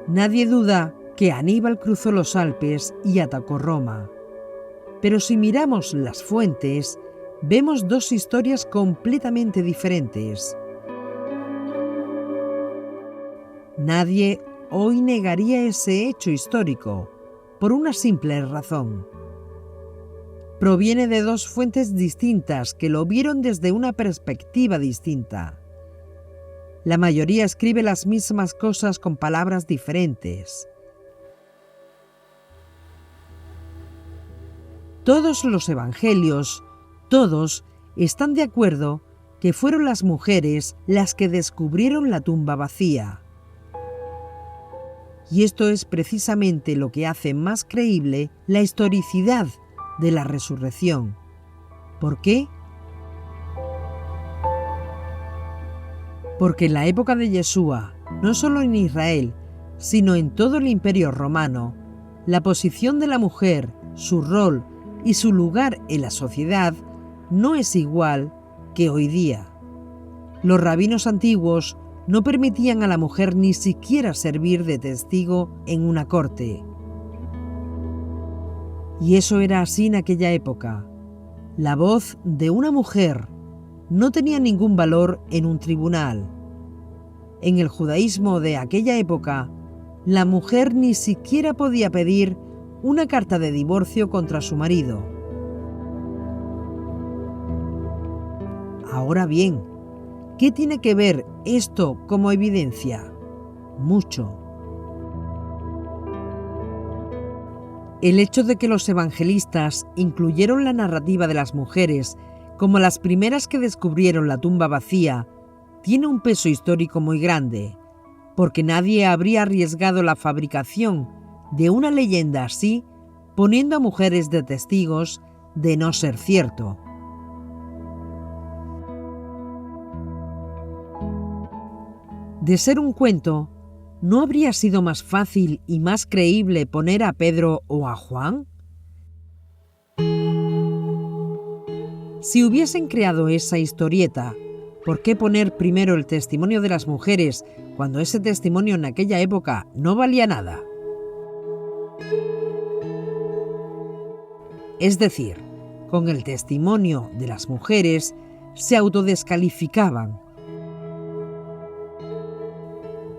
Nadie duda que Aníbal cruzó los Alpes y atacó Roma. Pero si miramos las fuentes, vemos dos historias completamente diferentes. Nadie hoy negaría ese hecho histórico, por una simple razón. Proviene de dos fuentes distintas que lo vieron desde una perspectiva distinta. La mayoría escribe las mismas cosas con palabras diferentes. Todos los evangelios, todos, están de acuerdo que fueron las mujeres las que descubrieron la tumba vacía. Y esto es precisamente lo que hace más creíble la historicidad de la resurrección. ¿Por qué? Porque en la época de Yeshua, no solo en Israel, sino en todo el Imperio Romano, la posición de la mujer, su rol y su lugar en la sociedad no es igual que hoy día. Los rabinos antiguos no permitían a la mujer ni siquiera servir de testigo en una corte. Y eso era así en aquella época. La voz de una mujer no tenía ningún valor en un tribunal. En el judaísmo de aquella época, la mujer ni siquiera podía pedir una carta de divorcio contra su marido. Ahora bien, ¿qué tiene que ver esto como evidencia? Mucho. El hecho de que los evangelistas incluyeron la narrativa de las mujeres como las primeras que descubrieron la tumba vacía tiene un peso histórico muy grande, porque nadie habría arriesgado la fabricación de una leyenda así poniendo a mujeres de testigos de no ser cierto. De ser un cuento, ¿no habría sido más fácil y más creíble poner a Pedro o a Juan? Si hubiesen creado esa historieta, ¿por qué poner primero el testimonio de las mujeres cuando ese testimonio en aquella época no valía nada? Es decir, con el testimonio de las mujeres se autodescalificaban.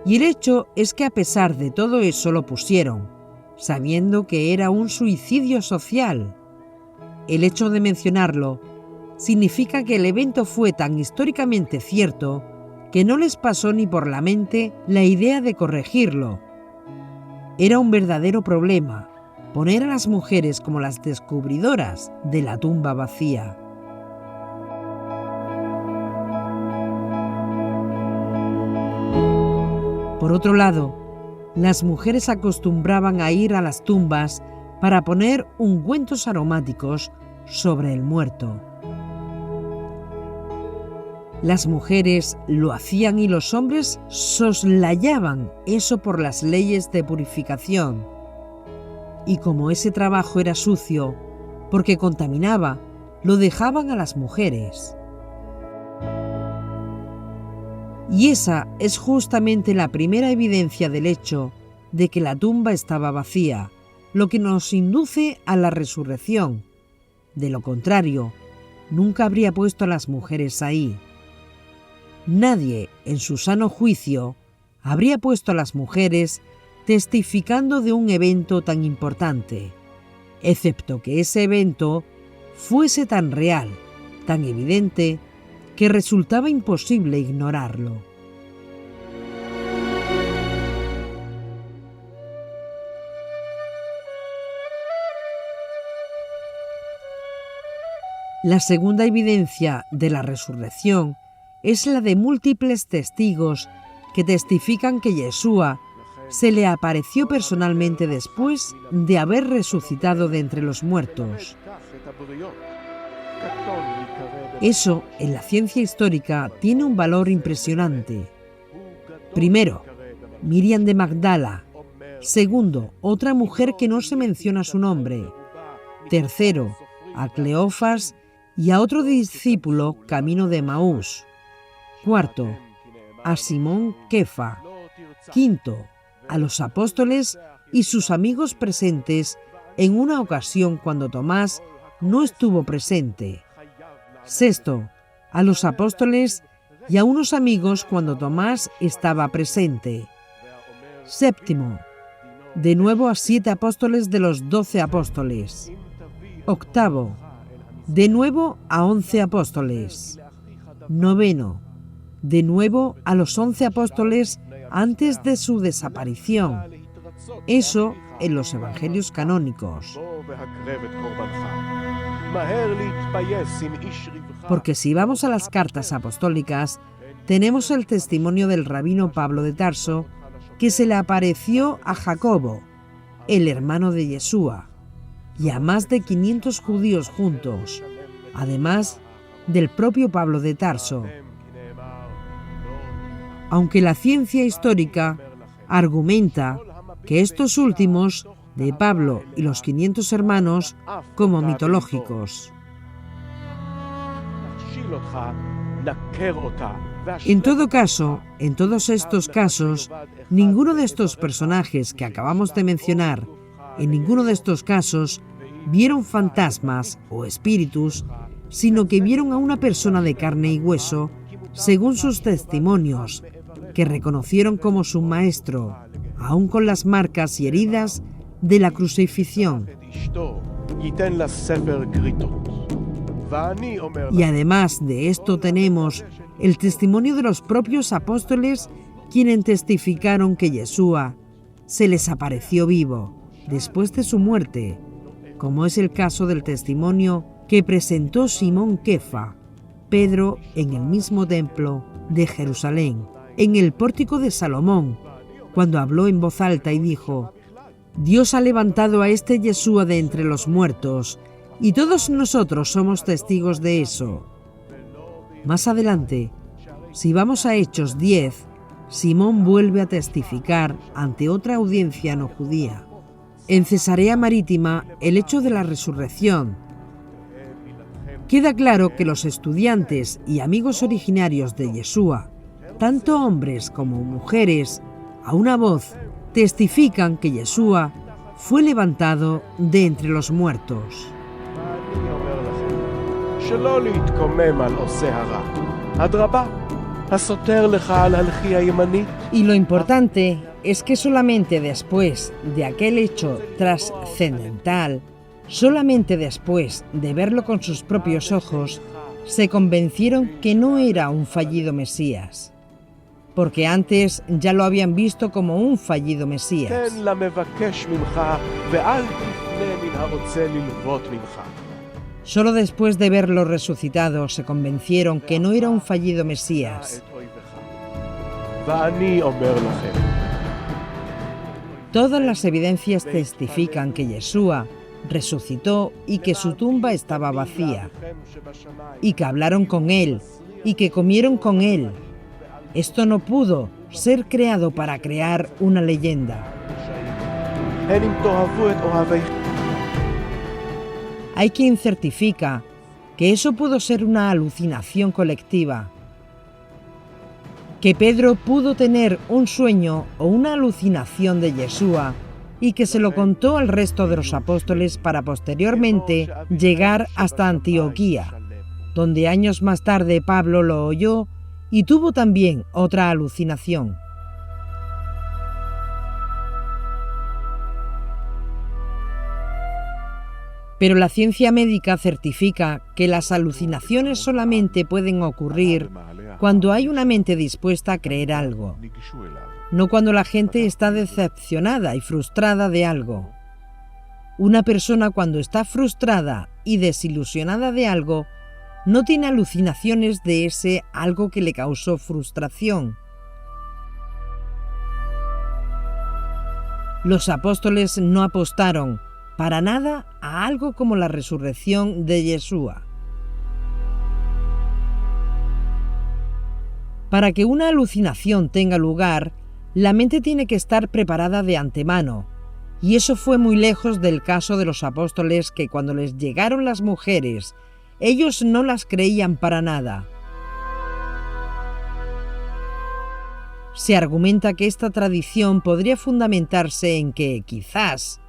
Y el hecho es que a pesar de todo eso lo pusieron, sabiendo que era un suicidio social. El hecho de mencionarlo significa que el evento fue tan históricamente cierto que no les pasó ni por la mente la idea de corregirlo. Era un verdadero problema poner a las mujeres como las descubridoras de la tumba vacía. Por otro lado, las mujeres acostumbraban a ir a las tumbas para poner ungüentos aromáticos sobre el muerto. Las mujeres lo hacían y los hombres soslayaban eso por las leyes de purificación. Y como ese trabajo era sucio, porque contaminaba, lo dejaban a las mujeres. Y esa es justamente la primera evidencia del hecho de que la tumba estaba vacía, lo que nos induce a la resurrección. De lo contrario, nunca habría puesto a las mujeres ahí. Nadie, en su sano juicio, habría puesto a las mujeres testificando de un evento tan importante, excepto que ese evento fuese tan real, tan evidente, que resultaba imposible ignorarlo. La segunda evidencia de la resurrección es la de múltiples testigos que testifican que Yeshua se le apareció personalmente después de haber resucitado de entre los muertos. Eso, en la ciencia histórica, tiene un valor impresionante. Primero, Miriam de Magdala. Segundo, otra mujer que no se menciona su nombre. Tercero, a Cleofas y a otro discípulo camino de Emaús. Cuarto, a Simón Kefa. Quinto, a los apóstoles y sus amigos presentes en una ocasión cuando Tomás no estuvo presente. Sexto, a los apóstoles y a unos amigos cuando Tomás estaba presente. Séptimo, de nuevo a 7 apóstoles de los 12 apóstoles. Octavo, de nuevo a 11 apóstoles. Noveno, de nuevo a los 11 apóstoles antes de su desaparición. Eso en los evangelios canónicos. Porque si vamos a las cartas apostólicas, tenemos el testimonio del rabino Pablo de Tarso, que se le apareció a Jacobo, el hermano de Yeshua, y a más de 500 judíos juntos, además del propio Pablo de Tarso. Aunque la ciencia histórica argumenta que estos últimos, de Pablo y los 500 hermanos, como mitológicos. En todo caso, en todos estos casos, ninguno de estos personajes que acabamos de mencionar, en ninguno de estos casos, vieron fantasmas o espíritus, sino que vieron a una persona de carne y hueso, según sus testimonios, que reconocieron como su maestro, aún con las marcas y heridas de la crucifixión. Y además de esto tenemos el testimonio de los propios apóstoles, quienes testificaron que Yeshua se les apareció vivo después de su muerte, como es el caso del testimonio que presentó Simón Kefa, Pedro, en el mismo templo de Jerusalén, en el pórtico de Salomón, cuando habló en voz alta y dijo: Dios ha levantado a este Yeshua de entre los muertos, y todos nosotros somos testigos de eso. Más adelante, si vamos a Hechos 10, Simón vuelve a testificar ante otra audiencia no judía. En Cesarea Marítima, el hecho de la resurrección. Queda claro que los estudiantes y amigos originarios de Yeshua, tanto hombres como mujeres, a una voz, testifican que Yeshua fue levantado de entre los muertos. Y lo importante es que solamente después de aquel hecho trascendental, solamente después de verlo con sus propios ojos, se convencieron que no era un fallido Mesías, porque antes ya lo habían visto como un fallido Mesías. Solo después de verlo resucitado se convencieron que no era un fallido Mesías. Todas las evidencias testifican que Yeshua resucitó y que su tumba estaba vacía, y que hablaron con él, y que comieron con él. Esto no pudo ser creado para crear una leyenda. Hay quien certifica que eso pudo ser una alucinación colectiva, que Pedro pudo tener un sueño o una alucinación de Yeshua y que se lo contó al resto de los apóstoles para posteriormente llegar hasta Antioquía, donde años más tarde Pablo lo oyó y tuvo también otra alucinación. Pero la ciencia médica certifica que las alucinaciones solamente pueden ocurrir cuando hay una mente dispuesta a creer algo, no cuando la gente está decepcionada y frustrada de algo. Una persona cuando está frustrada y desilusionada de algo, no tiene alucinaciones de ese algo que le causó frustración. Los apóstoles no apostaron para nada a algo como la resurrección de Yeshua. Para que una alucinación tenga lugar, la mente tiene que estar preparada de antemano, y eso fue muy lejos del caso de los apóstoles, que cuando les llegaron las mujeres, ellos no las creían para nada. Se argumenta que esta tradición podría fundamentarse en que, quizás,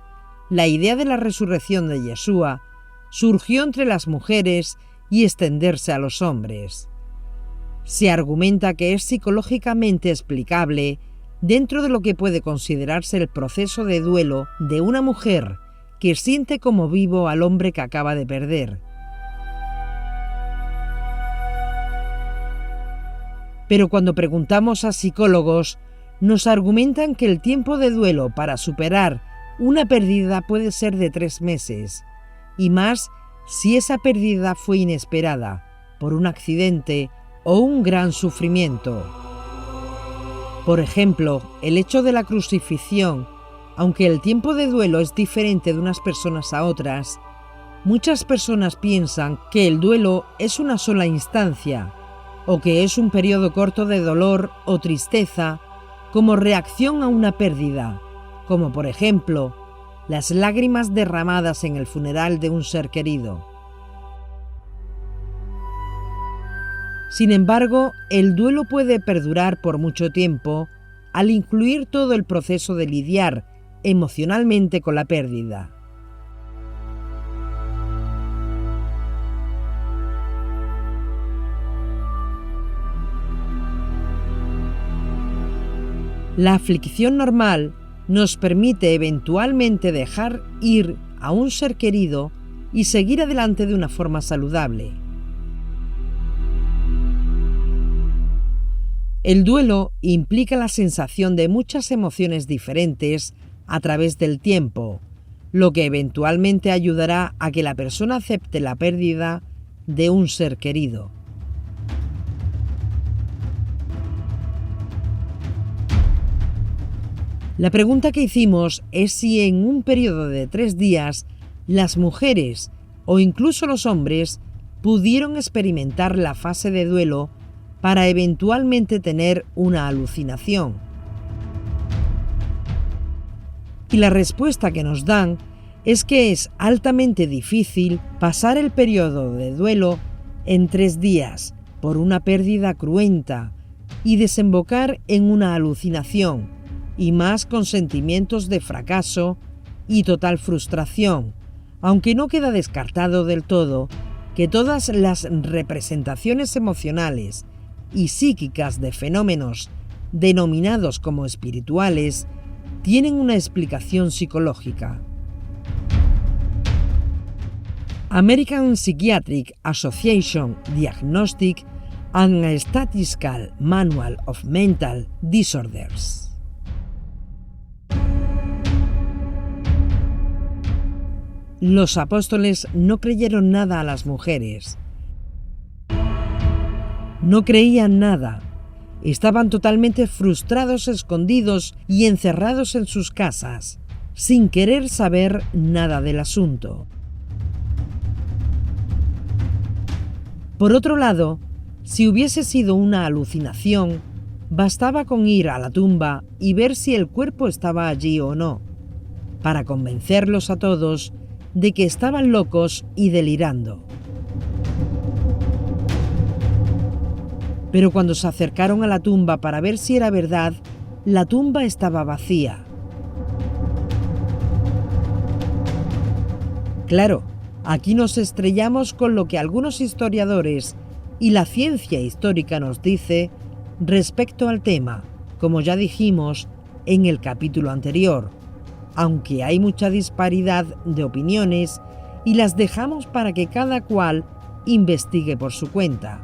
la idea de la resurrección de Yeshua surgió entre las mujeres y extenderse a los hombres. Se argumenta que es psicológicamente explicable dentro de lo que puede considerarse el proceso de duelo de una mujer que siente como vivo al hombre que acaba de perder. Pero cuando preguntamos a psicólogos, nos argumentan que el tiempo de duelo para superar una pérdida puede ser de 3 meses, y más si esa pérdida fue inesperada, por un accidente o un gran sufrimiento. Por ejemplo, el hecho de la crucifixión, aunque el tiempo de duelo es diferente de unas personas a otras, muchas personas piensan que el duelo es una sola instancia, o que es un periodo corto de dolor o tristeza como reacción a una pérdida, como por ejemplo, las lágrimas derramadas en el funeral de un ser querido. Sin embargo, el duelo puede perdurar por mucho tiempo al incluir todo el proceso de lidiar emocionalmente con la pérdida. La aflicción normal nos permite eventualmente dejar ir a un ser querido y seguir adelante de una forma saludable. El duelo implica la sensación de muchas emociones diferentes a través del tiempo, lo que eventualmente ayudará a que la persona acepte la pérdida de un ser querido. La pregunta que hicimos es si en un periodo de 3 días las mujeres o incluso los hombres pudieron experimentar la fase de duelo para eventualmente tener una alucinación. Y la respuesta que nos dan es que es altamente difícil pasar el periodo de duelo en 3 días por una pérdida cruenta y desembocar en una alucinación, y más con sentimientos de fracaso y total frustración, aunque no queda descartado del todo que todas las representaciones emocionales y psíquicas de fenómenos denominados como espirituales tienen una explicación psicológica. American Psychiatric Association Diagnostic and Statistical Manual of Mental Disorders. Los apóstoles no creyeron nada a las mujeres. No creían nada. Estaban totalmente frustrados, escondidos y encerrados en sus casas, sin querer saber nada del asunto. Por otro lado, si hubiese sido una alucinación, bastaba con ir a la tumba y ver si el cuerpo estaba allí o no, para convencerlos a todos de que estaban locos y delirando. Pero cuando se acercaron a la tumba para ver si era verdad, la tumba estaba vacía. Claro, aquí nos estrellamos con lo que algunos historiadores y la ciencia histórica nos dice respecto al tema, como ya dijimos en el capítulo anterior, aunque hay mucha disparidad de opiniones y las dejamos para que cada cual investigue por su cuenta.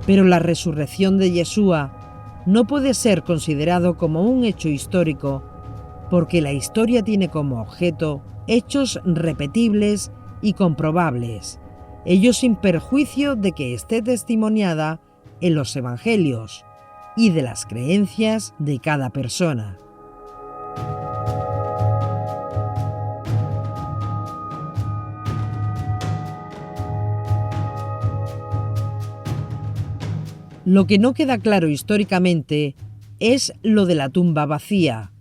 Pero la resurrección de Yeshua no puede ser considerado como un hecho histórico porque la historia tiene como objeto hechos repetibles y comprobables, ello sin perjuicio de que esté testimoniada en los evangelios y de las creencias de cada persona. Lo que no queda claro históricamente es lo de la tumba vacía,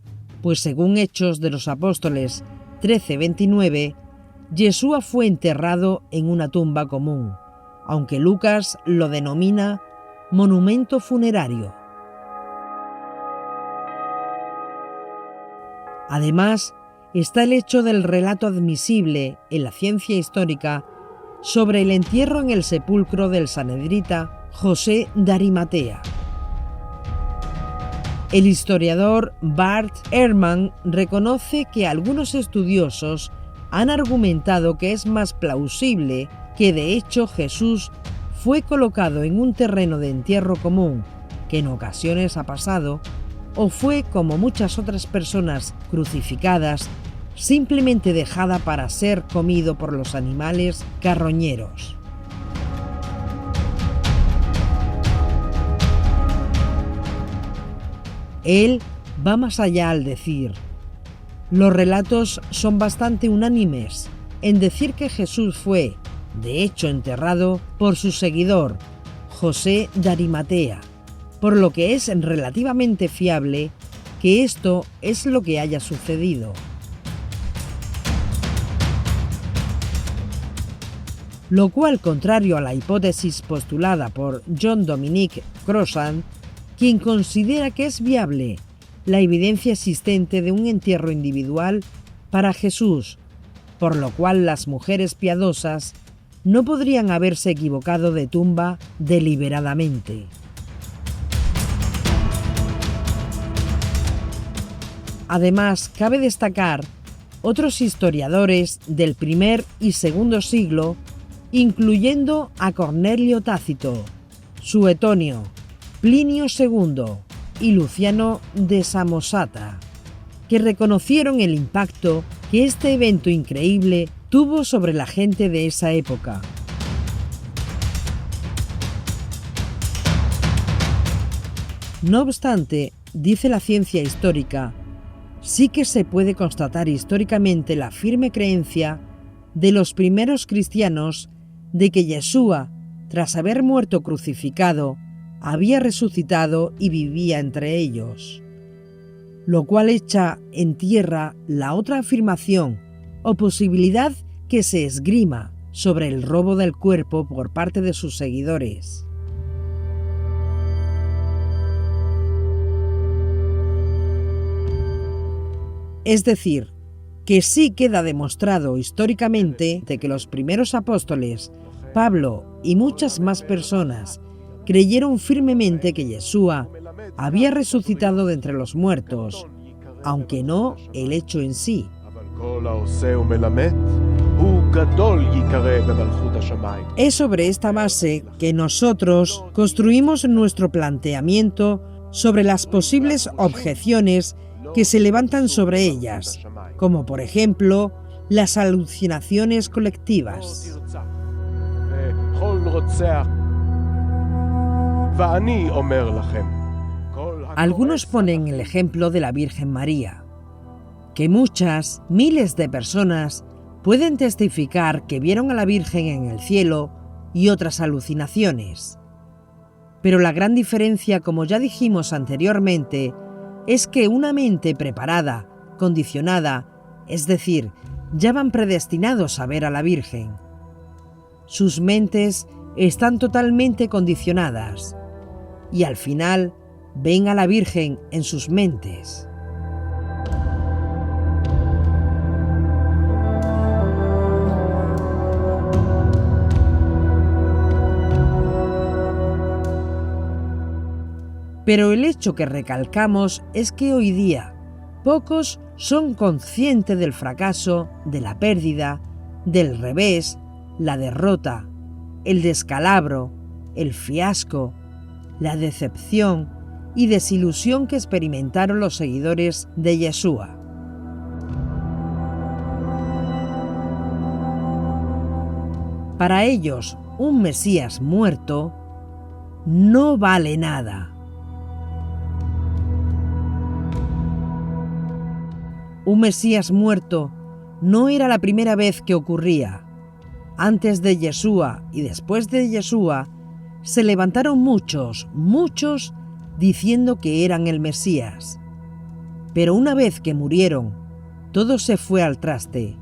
pues según Hechos de los Apóstoles 13:29, Yeshua fue enterrado en una tumba común, aunque Lucas lo denomina monumento funerario. Además, está el hecho del relato admisible en la ciencia histórica sobre el entierro en el sepulcro del sanedrita José de Arimatea. El historiador Bart Ehrman reconoce que algunos estudiosos han argumentado que es más plausible que de hecho Jesús fue colocado en un terreno de entierro común, que en ocasiones ha pasado, o fue, como muchas otras personas crucificadas, simplemente dejada para ser comido por los animales carroñeros. Él va más allá al decir: los relatos son bastante unánimes en decir que Jesús fue, de hecho, enterrado por su seguidor, José de Arimatea, por lo que es relativamente fiable que esto es lo que haya sucedido. Lo cual, contrario a la hipótesis postulada por John Dominic Crossan, quien considera que es viable la evidencia existente de un entierro individual para Jesús, por lo cual las mujeres piadosas no podrían haberse equivocado de tumba deliberadamente. Además, cabe destacar otros historiadores del I y II siglo, incluyendo a Cornelio Tácito, Suetonio, Plinio II y Luciano de Samosata, que reconocieron el impacto que este evento increíble tuvo sobre la gente de esa época. No obstante, dice la ciencia histórica, sí que se puede constatar históricamente la firme creencia de los primeros cristianos de que Yeshua, tras haber muerto crucificado, había resucitado y vivía entre ellos, lo cual echa en tierra la otra afirmación o posibilidad que se esgrima sobre el robo del cuerpo por parte de sus seguidores. Es decir, que sí queda demostrado históricamente de que los primeros apóstoles, Pablo y muchas más personas, creyeron firmemente que Yeshua había resucitado de entre los muertos, aunque no el hecho en sí. Es sobre esta base que nosotros construimos nuestro planteamiento sobre las posibles objeciones que se levantan sobre ellas, como por ejemplo las alucinaciones colectivas. Algunos ponen el ejemplo de la Virgen María, que muchas, miles de personas pueden testificar que vieron a la Virgen en el cielo y otras alucinaciones. Pero la gran diferencia, como ya dijimos anteriormente, es que una mente preparada, condicionada, es decir, ya van predestinados a ver a la Virgen. Sus mentes están totalmente condicionadas y al final ven a la Virgen en sus mentes. Pero el hecho que recalcamos es que hoy día pocos son conscientes del fracaso, de la pérdida, del revés, la derrota, el descalabro, el fiasco, la decepción y desilusión que experimentaron los seguidores de Yeshua. Para ellos, un Mesías muerto no vale nada. Un Mesías muerto no era la primera vez que ocurría. Antes de Yeshua y después de Yeshua, se levantaron muchos diciendo que eran el Mesías. Pero una vez que murieron, todo se fue al traste,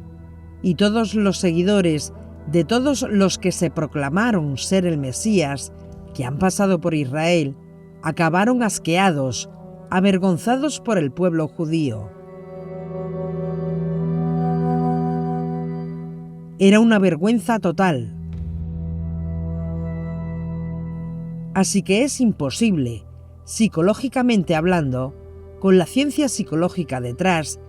y todos los seguidores de todos los que se proclamaron ser el Mesías, que han pasado por Israel, acabaron asqueados, avergonzados por el pueblo judío. Era una vergüenza total. Así que es imposible, psicológicamente hablando, con la ciencia psicológica detrás,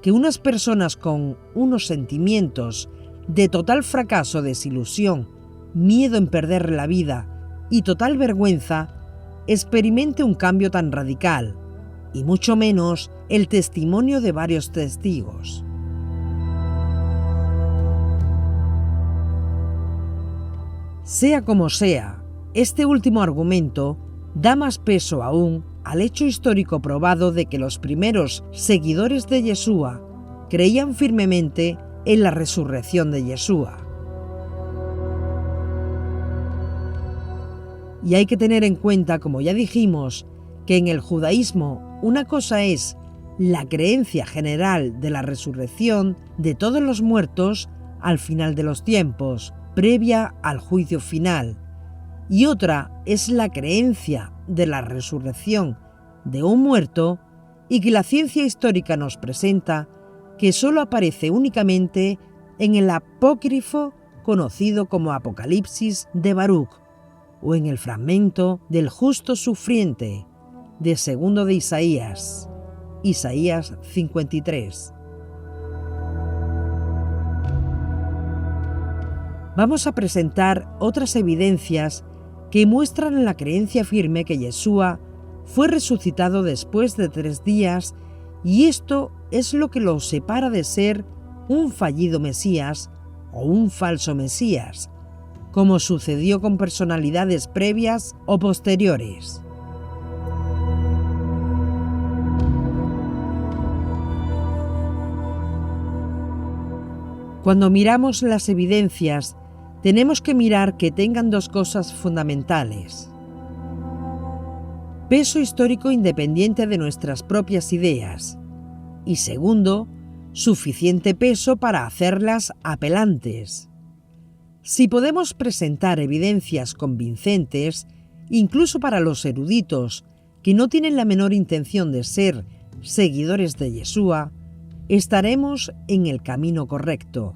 que unas personas con unos sentimientos de total fracaso, desilusión, miedo en perder la vida y total vergüenza, experimente un cambio tan radical, y mucho menos el testimonio de varios testigos. Sea como sea, este último argumento da más peso aún al hecho histórico probado de que los primeros seguidores de Yeshua creían firmemente en la resurrección de Yeshua. Y hay que tener en cuenta, como ya dijimos, que en el judaísmo una cosa es la creencia general de la resurrección de todos los muertos al final de los tiempos, previa al juicio final, y otra es la creencia de la resurrección de un muerto y que la ciencia histórica nos presenta que solo aparece únicamente en el apócrifo conocido como Apocalipsis de Baruch, o en el fragmento del justo sufriente de segundo de Isaías, Isaías 53. Vamos a presentar otras evidencias que muestran la creencia firme que Yeshua fue resucitado después de 3 días, y esto es lo que lo separa de ser un fallido Mesías o un falso Mesías, como sucedió con personalidades previas o posteriores. Cuando miramos las evidencias, tenemos que mirar que tengan 2 cosas fundamentales: peso histórico independiente de nuestras propias ideas, y segundo, suficiente peso para hacerlas apelantes. Si podemos presentar evidencias convincentes, incluso para los eruditos que no tienen la menor intención de ser seguidores de Yeshua, estaremos en el camino correcto.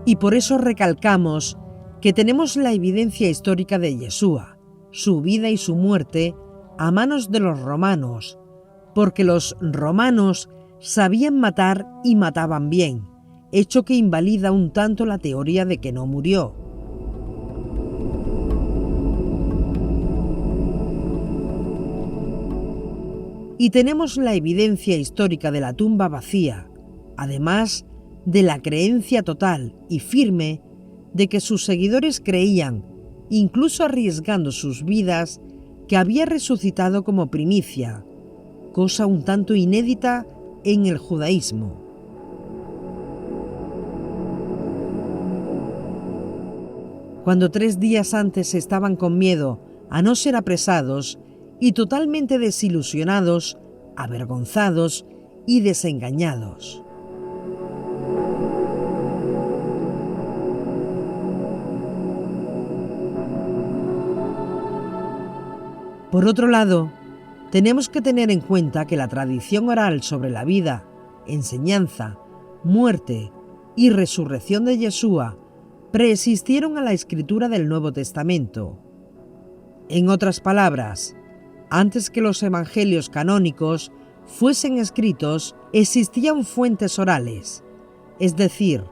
Y por eso recalcamos que tenemos la evidencia histórica de Yeshua, su vida y su muerte, a manos de los romanos, porque los romanos sabían matar y mataban bien, hecho que invalida un tanto la teoría de que no murió. Y tenemos la evidencia histórica de la tumba vacía, además de la creencia total y firme de que sus seguidores creían, incluso arriesgando sus vidas, que había resucitado como primicia, cosa un tanto inédita en el judaísmo. Cuando 3 días antes estaban con miedo a no ser apresados y totalmente desilusionados, avergonzados y desengañados. Por otro lado, tenemos que tener en cuenta que la tradición oral sobre la vida, enseñanza, muerte y resurrección de Yeshua preexistieron a la escritura del Nuevo Testamento. En otras palabras, antes que los evangelios canónicos fuesen escritos, existían fuentes orales, es decir,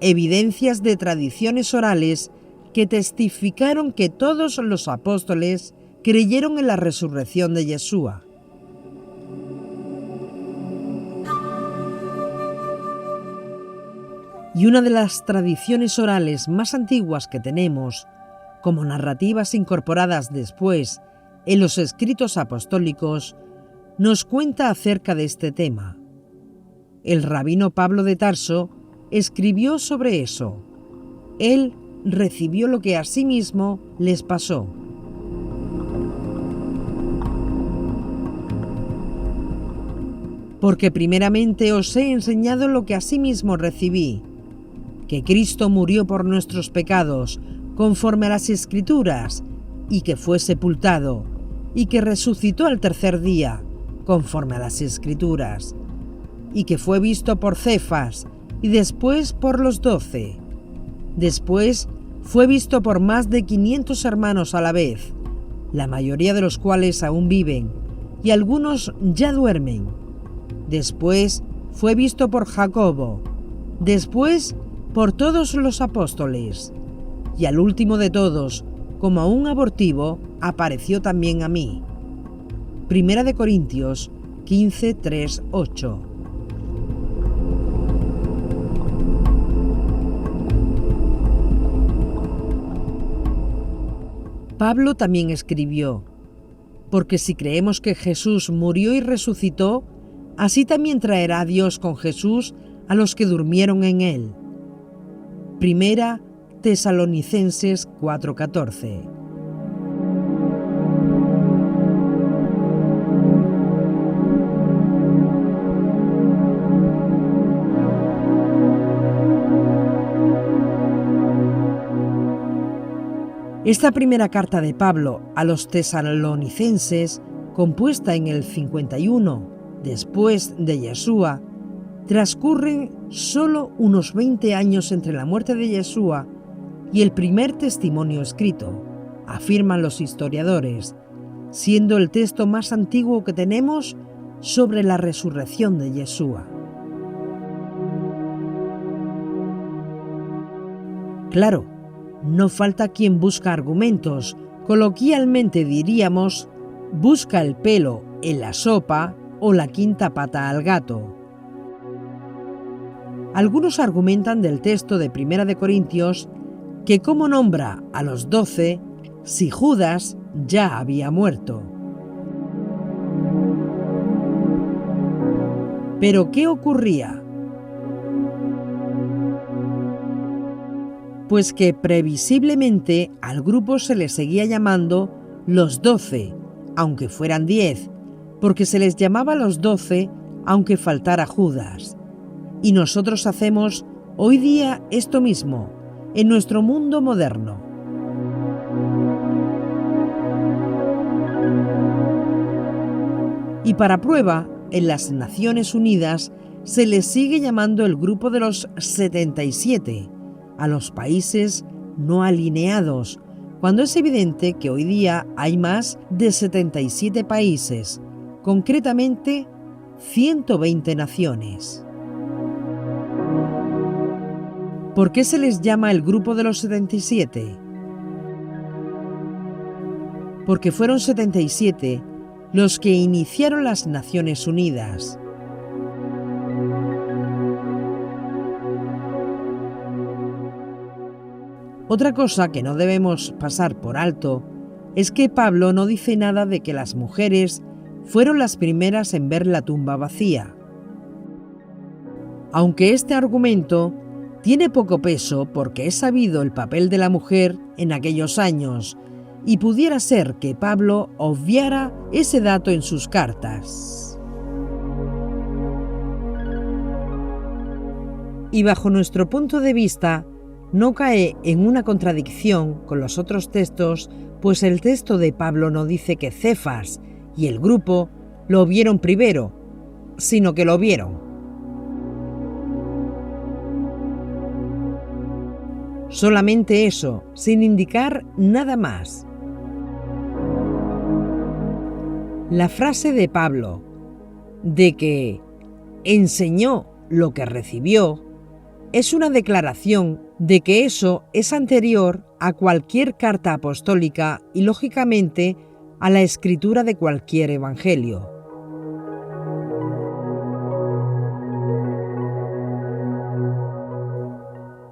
evidencias de tradiciones orales que testificaron que todos los apóstoles creyeron en la resurrección de Yeshua. Y una de las tradiciones orales más antiguas que tenemos, como narrativas incorporadas después en los escritos apostólicos, nos cuenta acerca de este tema. El rabino Pablo de Tarso escribió sobre eso. Él recibió lo que a sí mismo les pasó. Porque primeramente os he enseñado lo que a sí mismo recibí, que Cristo murió por nuestros pecados, conforme a las Escrituras, y que fue sepultado, y que resucitó al tercer día, conforme a las Escrituras, y que fue visto por Cefas, y después por los 12. Después fue visto por más de 500 hermanos a la vez, la mayoría de los cuales aún viven, y algunos ya duermen. Después fue visto por Jacobo, después por todos los apóstoles, y al último de todos, como a un abortivo, apareció también a mí. Primera de Corintios 15, 3, 8. Pablo también escribió: porque si creemos que Jesús murió y resucitó, así también traerá Dios con Jesús a los que durmieron en él. Primera Tesalonicenses 4:14. Esta primera carta de Pablo a los tesalonicenses, compuesta en el 51 después de Yeshua, transcurren solo unos 20 años entre la muerte de Yeshua y el primer testimonio escrito, afirman los historiadores, siendo el texto más antiguo que tenemos sobre la resurrección de Yeshua. Claro, no falta quien busca argumentos, coloquialmente diríamos, busca el pelo en la sopa o la quinta pata al gato. Algunos argumentan del texto de Primera de Corintios que cómo nombra a los 12 si Judas ya había muerto. ¿Pero qué ocurría? Pues que previsiblemente al grupo se les seguía llamando los 12, aunque fueran 10, porque se les llamaba los 12 aunque faltara Judas. Y nosotros hacemos hoy día esto mismo, en nuestro mundo moderno. Y para prueba, en las Naciones Unidas se les sigue llamando el grupo de los 77, a los países no alineados, cuando es evidente que hoy día hay más de 77 países, concretamente 120 naciones. ¿Por qué se les llama el grupo de los 77? Porque fueron 77 los que iniciaron las Naciones Unidas. Otra cosa que no debemos pasar por alto es que Pablo no dice nada de que las mujeres fueron las primeras en ver la tumba vacía. Aunque este argumento tiene poco peso porque es sabido el papel de la mujer en aquellos años y pudiera ser que Pablo obviara ese dato en sus cartas. Y bajo nuestro punto de vista, no cae en una contradicción con los otros textos, pues el texto de Pablo no dice que Cefas y el grupo lo vieron primero, sino que lo vieron. Solamente eso, sin indicar nada más. La frase de Pablo, de que enseñó lo que recibió, es una declaración de que eso es anterior a cualquier carta apostólica y, lógicamente, a la escritura de cualquier evangelio.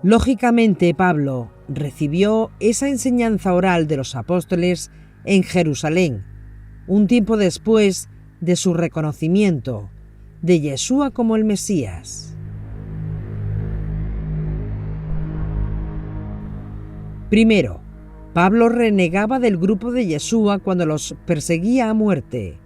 Lógicamente, Pablo recibió esa enseñanza oral de los apóstoles en Jerusalén, un tiempo después de su reconocimiento de Yeshua como el Mesías. Primero, Pablo renegaba del grupo de Yeshua cuando los perseguía a muerte.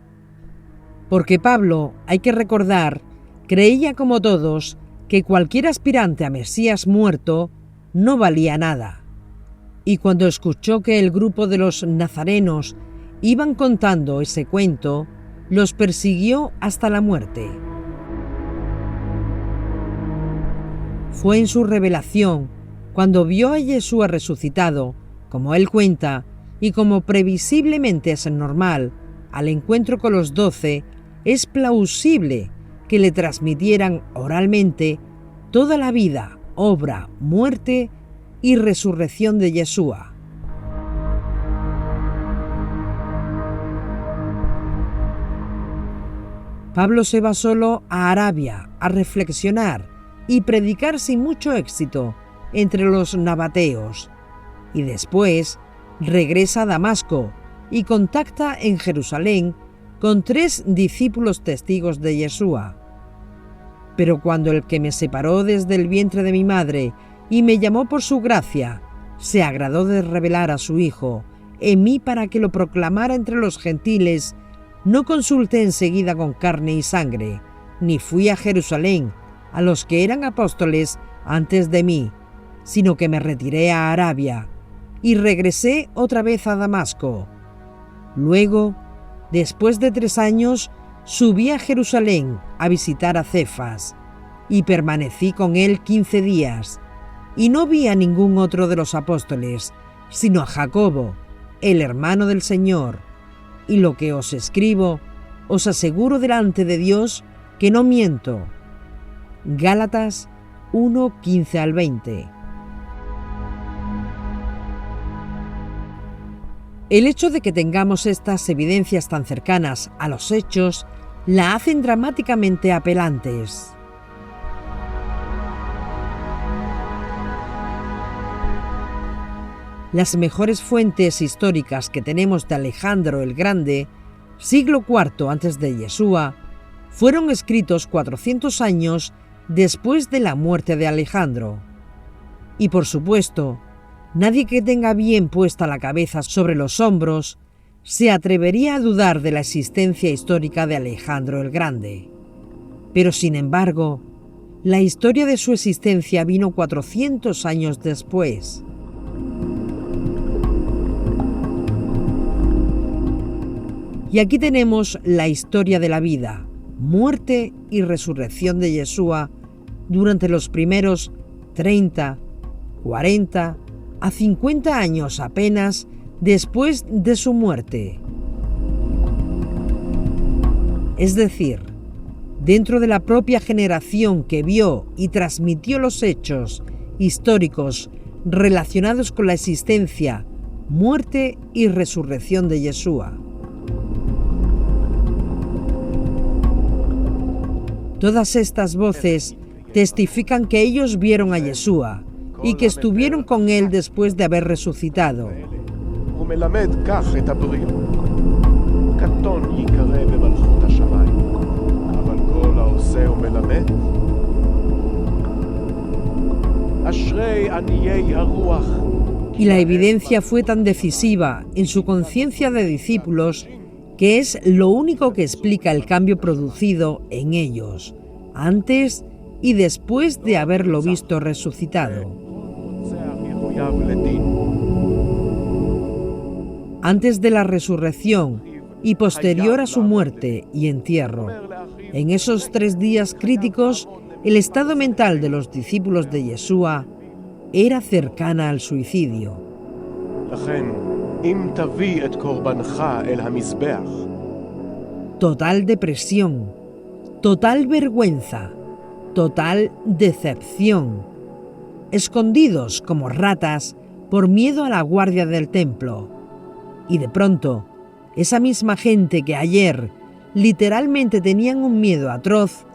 Porque Pablo, hay que recordar, creía como todos que cualquier aspirante a Mesías muerto no valía nada. Y cuando escuchó que el grupo de los nazarenos iban contando ese cuento, los persiguió hasta la muerte. Fue en su revelación, cuando vio a Yeshua resucitado, como él cuenta, y como previsiblemente es normal, al encuentro con los 12, es plausible que le transmitieran oralmente toda la vida, obra, muerte y resurrección de Yeshua. Pablo se va solo a Arabia a reflexionar y predicar sin mucho éxito entre los nabateos, y después regresa a Damasco y contacta en Jerusalén con 3 discípulos testigos de Yeshua. Pero cuando el que me separó desde el vientre de mi madre y me llamó por su gracia, se agradó de revelar a su Hijo en mí para que lo proclamara entre los gentiles, no consulté enseguida con carne y sangre, ni fui a Jerusalén, a los que eran apóstoles antes de mí, sino que me retiré a Arabia y regresé otra vez a Damasco. Luego, después de 3 años, subí a Jerusalén a visitar a Cefas y permanecí con él 15 días, y no vi a ningún otro de los apóstoles, sino a Jacobo, el hermano del Señor. Y lo que os escribo, os aseguro delante de Dios que no miento. Gálatas 1:15 al 20. El hecho de que tengamos estas evidencias tan cercanas a los hechos la hacen dramáticamente apelantes. Las mejores fuentes históricas que tenemos de Alejandro el Grande, siglo IV antes de Yeshua, fueron escritos 400 años después de la muerte de Alejandro. Y por supuesto, nadie que tenga bien puesta la cabeza sobre los hombros se atrevería a dudar de la existencia histórica de Alejandro el Grande. Pero sin embargo, la historia de su existencia vino 400 años después. Y aquí tenemos la historia de la vida, muerte y resurrección de Yeshua durante los primeros 30, 40 a 50 años apenas después de su muerte. Es decir, dentro de la propia generación que vio y transmitió los hechos históricos relacionados con la existencia, muerte y resurrección de Yeshua. Todas estas voces testifican que ellos vieron a Yeshua y que estuvieron con él después de haber resucitado. Y la evidencia fue tan decisiva en su conciencia de discípulos que es lo único que explica el cambio producido en ellos, antes y después de haberlo visto resucitado. Antes de la resurrección y posterior a su muerte y entierro, en esos 3 días críticos, el estado mental de los discípulos de Yeshua era cercana al suicidio. לכן, אם תביא את קורבנך אל המזבח, Total depresión, total vergüenza, total decepción. Escondidos como ratas por miedo a la guardia del templo. Y de pronto, esa misma gente que ayer literalmente tenían un miedo atroz,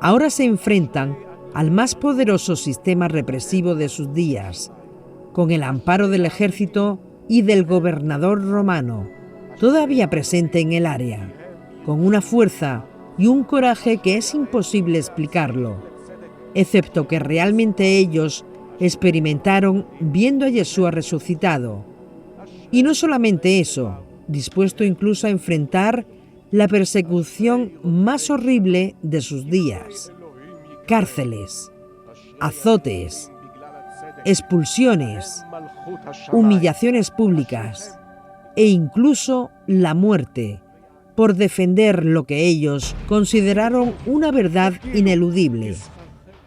ahora se enfrentan al más poderoso sistema represivo de sus días, con el amparo del ejército y del gobernador romano, todavía presente en el área, con una fuerza y un coraje que es imposible explicarlo, excepto que realmente ellos experimentaron viendo a Yeshua resucitado. Y no solamente eso, dispuesto incluso a enfrentar la persecución más horrible de sus días: cárceles, azotes, expulsiones, humillaciones públicas e incluso la muerte, por defender lo que ellos consideraron una verdad ineludible,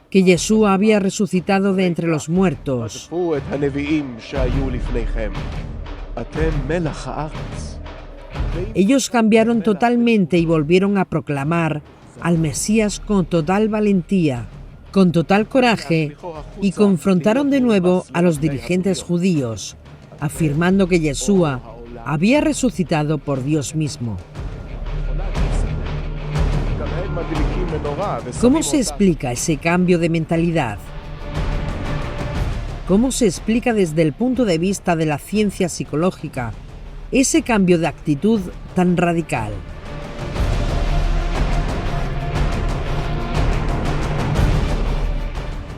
que Yeshua había resucitado de entre los muertos. הדפו את הנביאים שהיו לפניכם. אתם מלח הארץ. Ellos cambiaron totalmente y volvieron a proclamar al Mesías con total valentía, con total coraje, y confrontaron de nuevo a los dirigentes judíos, afirmando que Yeshua había resucitado por Dios mismo. גם הם מדליקים מנורה ושמים ¿Cómo se אותה. explica ese cambio de mentalidad? ¿Cómo se explica desde el punto de vista de la ciencia psicológica ese cambio de actitud tan radical?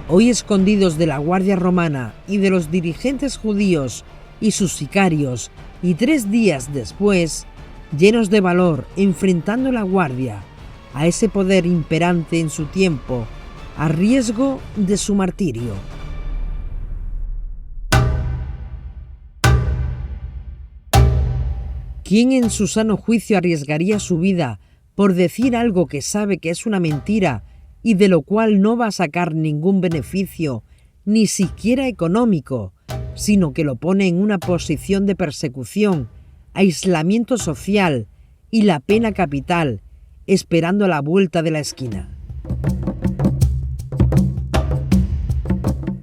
Hoy, escondidos de la guardia romana y de los dirigentes judíos y sus sicarios, y 3 días después, llenos de valor, enfrentando la guardia a ese poder imperante en su tiempo, a riesgo de su martirio. ¿Quién en su sano juicio arriesgaría su vida por decir algo que sabe que es una mentira y de lo cual no va a sacar ningún beneficio, ni siquiera económico, sino que lo pone en una posición de persecución, aislamiento social y la pena capital, esperando a la vuelta de la esquina?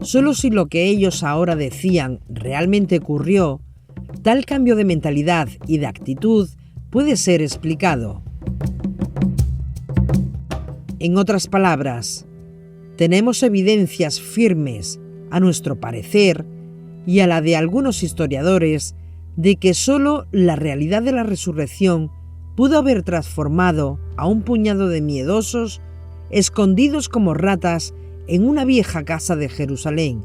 Solo si lo que ellos ahora decían realmente ocurrió, tal cambio de mentalidad y de actitud puede ser explicado. En otras palabras, tenemos evidencias firmes, a nuestro parecer, y a la de algunos historiadores, de que solo la realidad de la resurrección pudo haber transformado a un puñado de miedosos, escondidos como ratas en una vieja casa de Jerusalén,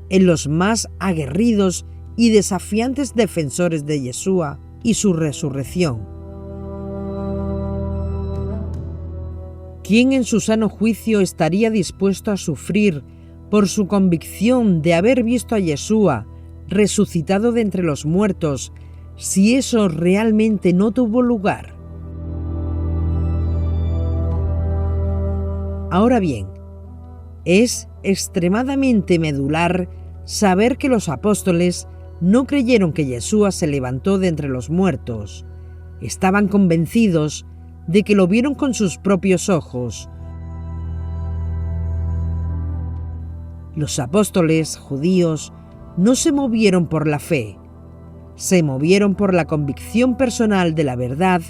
en los más aguerridos y desafiantes defensores de Yeshua y su resurrección. ¿Quién en su sano juicio estaría dispuesto a sufrir por su convicción de haber visto a Yeshua resucitado de entre los muertos si eso realmente no tuvo lugar? Ahora bien, es extremadamente medular saber que los apóstoles no creyeron que Yeshua se levantó de entre los muertos. Estaban convencidos de que lo vieron con sus propios ojos. Los apóstoles judíos no se movieron por la fe, se movieron por la convicción personal de la verdad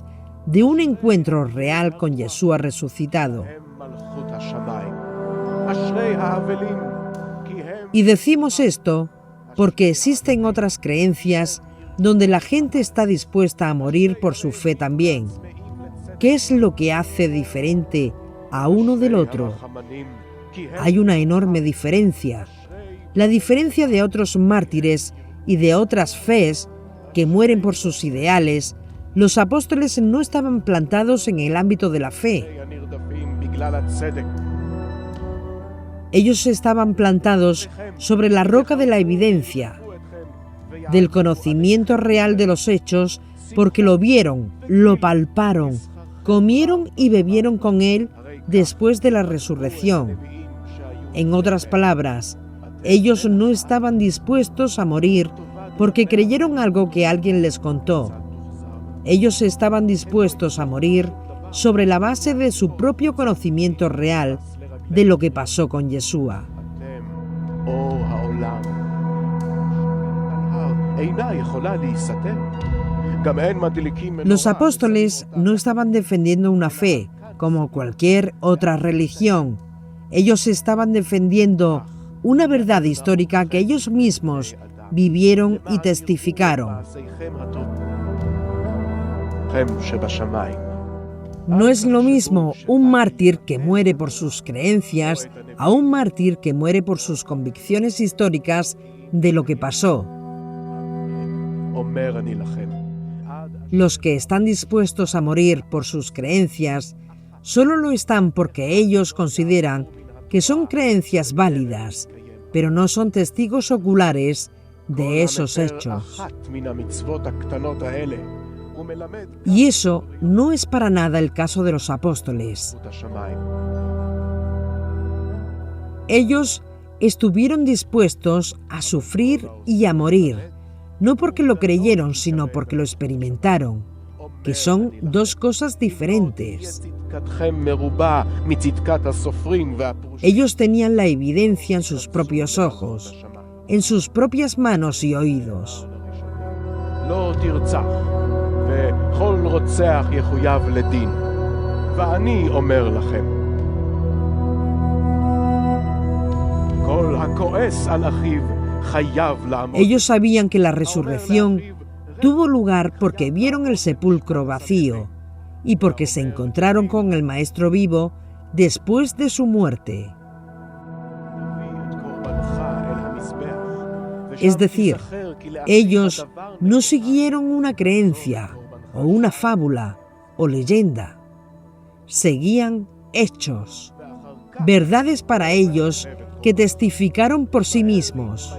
de un encuentro real con Yeshua resucitado. הם מלכות השמיים. אשרי האבלים, כי הם Y decimos esto porque existen otras creencias donde la gente está dispuesta a morir por su fe también. ¿Qué es lo que hace diferente a uno del otro? הרחמנים, כי הם Hay una enorme diferencia. La diferencia de otros mártires y de otras fees que mueren por sus ideales. Los apóstoles no estaban plantados en el ámbito de la fe. הנרדפים בגלל הצדק. Ellos estaban plantados sobre la roca de la evidencia, del conocimiento real de los hechos, porque lo vieron, lo palparon, comieron y bebieron con él después de la resurrección. En otras palabras, Ellos no estaban dispuestos a morir porque creyeron algo que alguien les contó. Ellos estaban dispuestos a morir sobre la base de su propio conocimiento real de lo que pasó con Yeshua. Los apóstoles no estaban defendiendo una fe como cualquier otra religión. Ellos estaban defendiendo una verdad histórica que ellos mismos vivieron y testificaron. No es lo mismo un mártir que muere por sus creencias a un mártir que muere por sus convicciones históricas de lo que pasó. Los que están dispuestos a morir por sus creencias solo lo están porque ellos consideran que son creencias válidas, pero no son testigos oculares de esos hechos. Y eso no es para nada el caso de los apóstoles. Ellos estuvieron dispuestos a sufrir y a morir, no porque lo creyeron, sino porque lo experimentaron, que son dos cosas diferentes. Ellos tenían la evidencia en sus propios ojos, en sus propias manos y oídos. Ellos sabían que la resurrección tuvo lugar porque vieron el sepulcro vacío y porque se encontraron con el Maestro vivo después de su muerte. Es decir, ellos no siguieron una creencia o una fábula o leyenda. Seguían hechos, verdades para ellos que testificaron por sí mismos.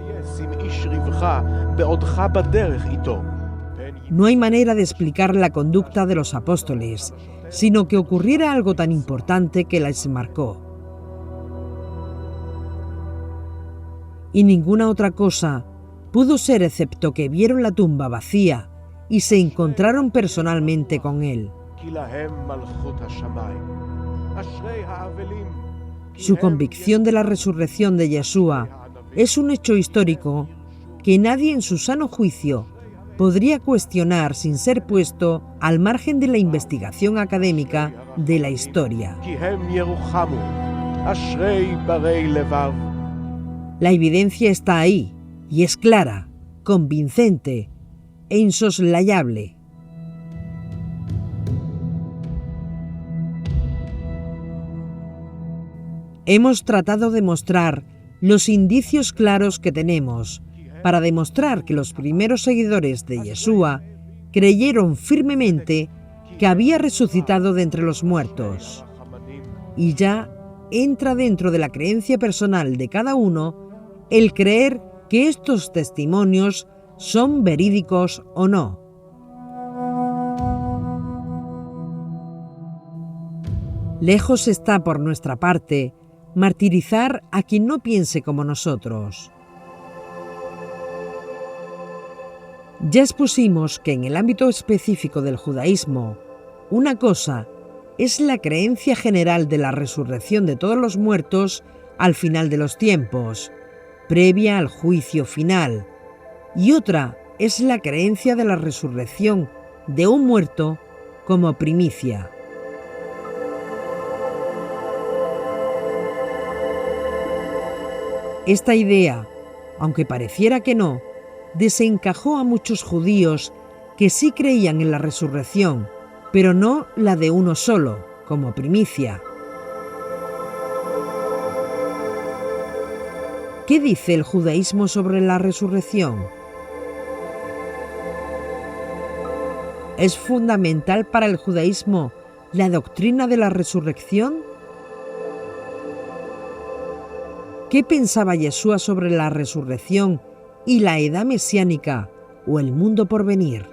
No hay manera de explicar la conducta de los apóstoles, sino que ocurriera algo tan importante que les marcó. Y ninguna otra cosa pudo ser excepto que vieron la tumba vacía y se encontraron personalmente con él. Su convicción de la resurrección de Yeshua es un hecho histórico que nadie en su sano juicio podría cuestionar sin ser puesto al margen de la investigación académica de la historia. La evidencia está ahí y es clara, convincente e insoslayable. Hemos tratado de mostrar los indicios claros que tenemos para demostrar que los primeros seguidores de Yeshua creyeron firmemente que había resucitado de entre los muertos. Y ya entra dentro de la creencia personal de cada uno el creer que estos testimonios son verídicos o no. Lejos está por nuestra parte martirizar a quien no piense como nosotros. Ya expusimos que en el ámbito específico del judaísmo, una cosa es la creencia general de la resurrección de todos los muertos al final de los tiempos, previa al juicio final, y otra es la creencia de la resurrección de un muerto como primicia. Esta idea, aunque pareciera que no, desencajó a muchos judíos que sí creían en la resurrección, pero no la de uno solo, como primicia. ¿Qué dice el judaísmo sobre la resurrección? ¿Es fundamental para el judaísmo la doctrina de la resurrección? ¿Qué pensaba Yeshua sobre la resurrección y la edad mesiánica o el mundo por venir?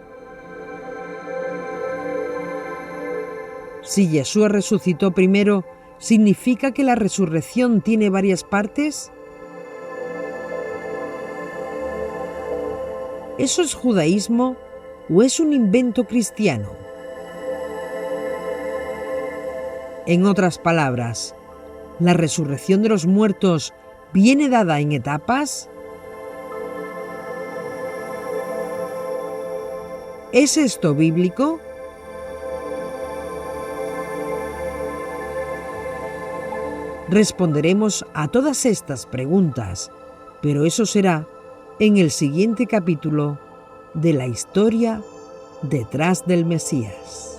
Si Yeshua resucitó primero, ¿significa que la resurrección tiene varias partes? ¿Eso es judaísmo o es un invento cristiano? En otras palabras, ¿la resurrección de los muertos viene dada en etapas? ¿Es esto bíblico? Responderemos a todas estas preguntas, pero eso será en el siguiente capítulo de la historia detrás del Mesías.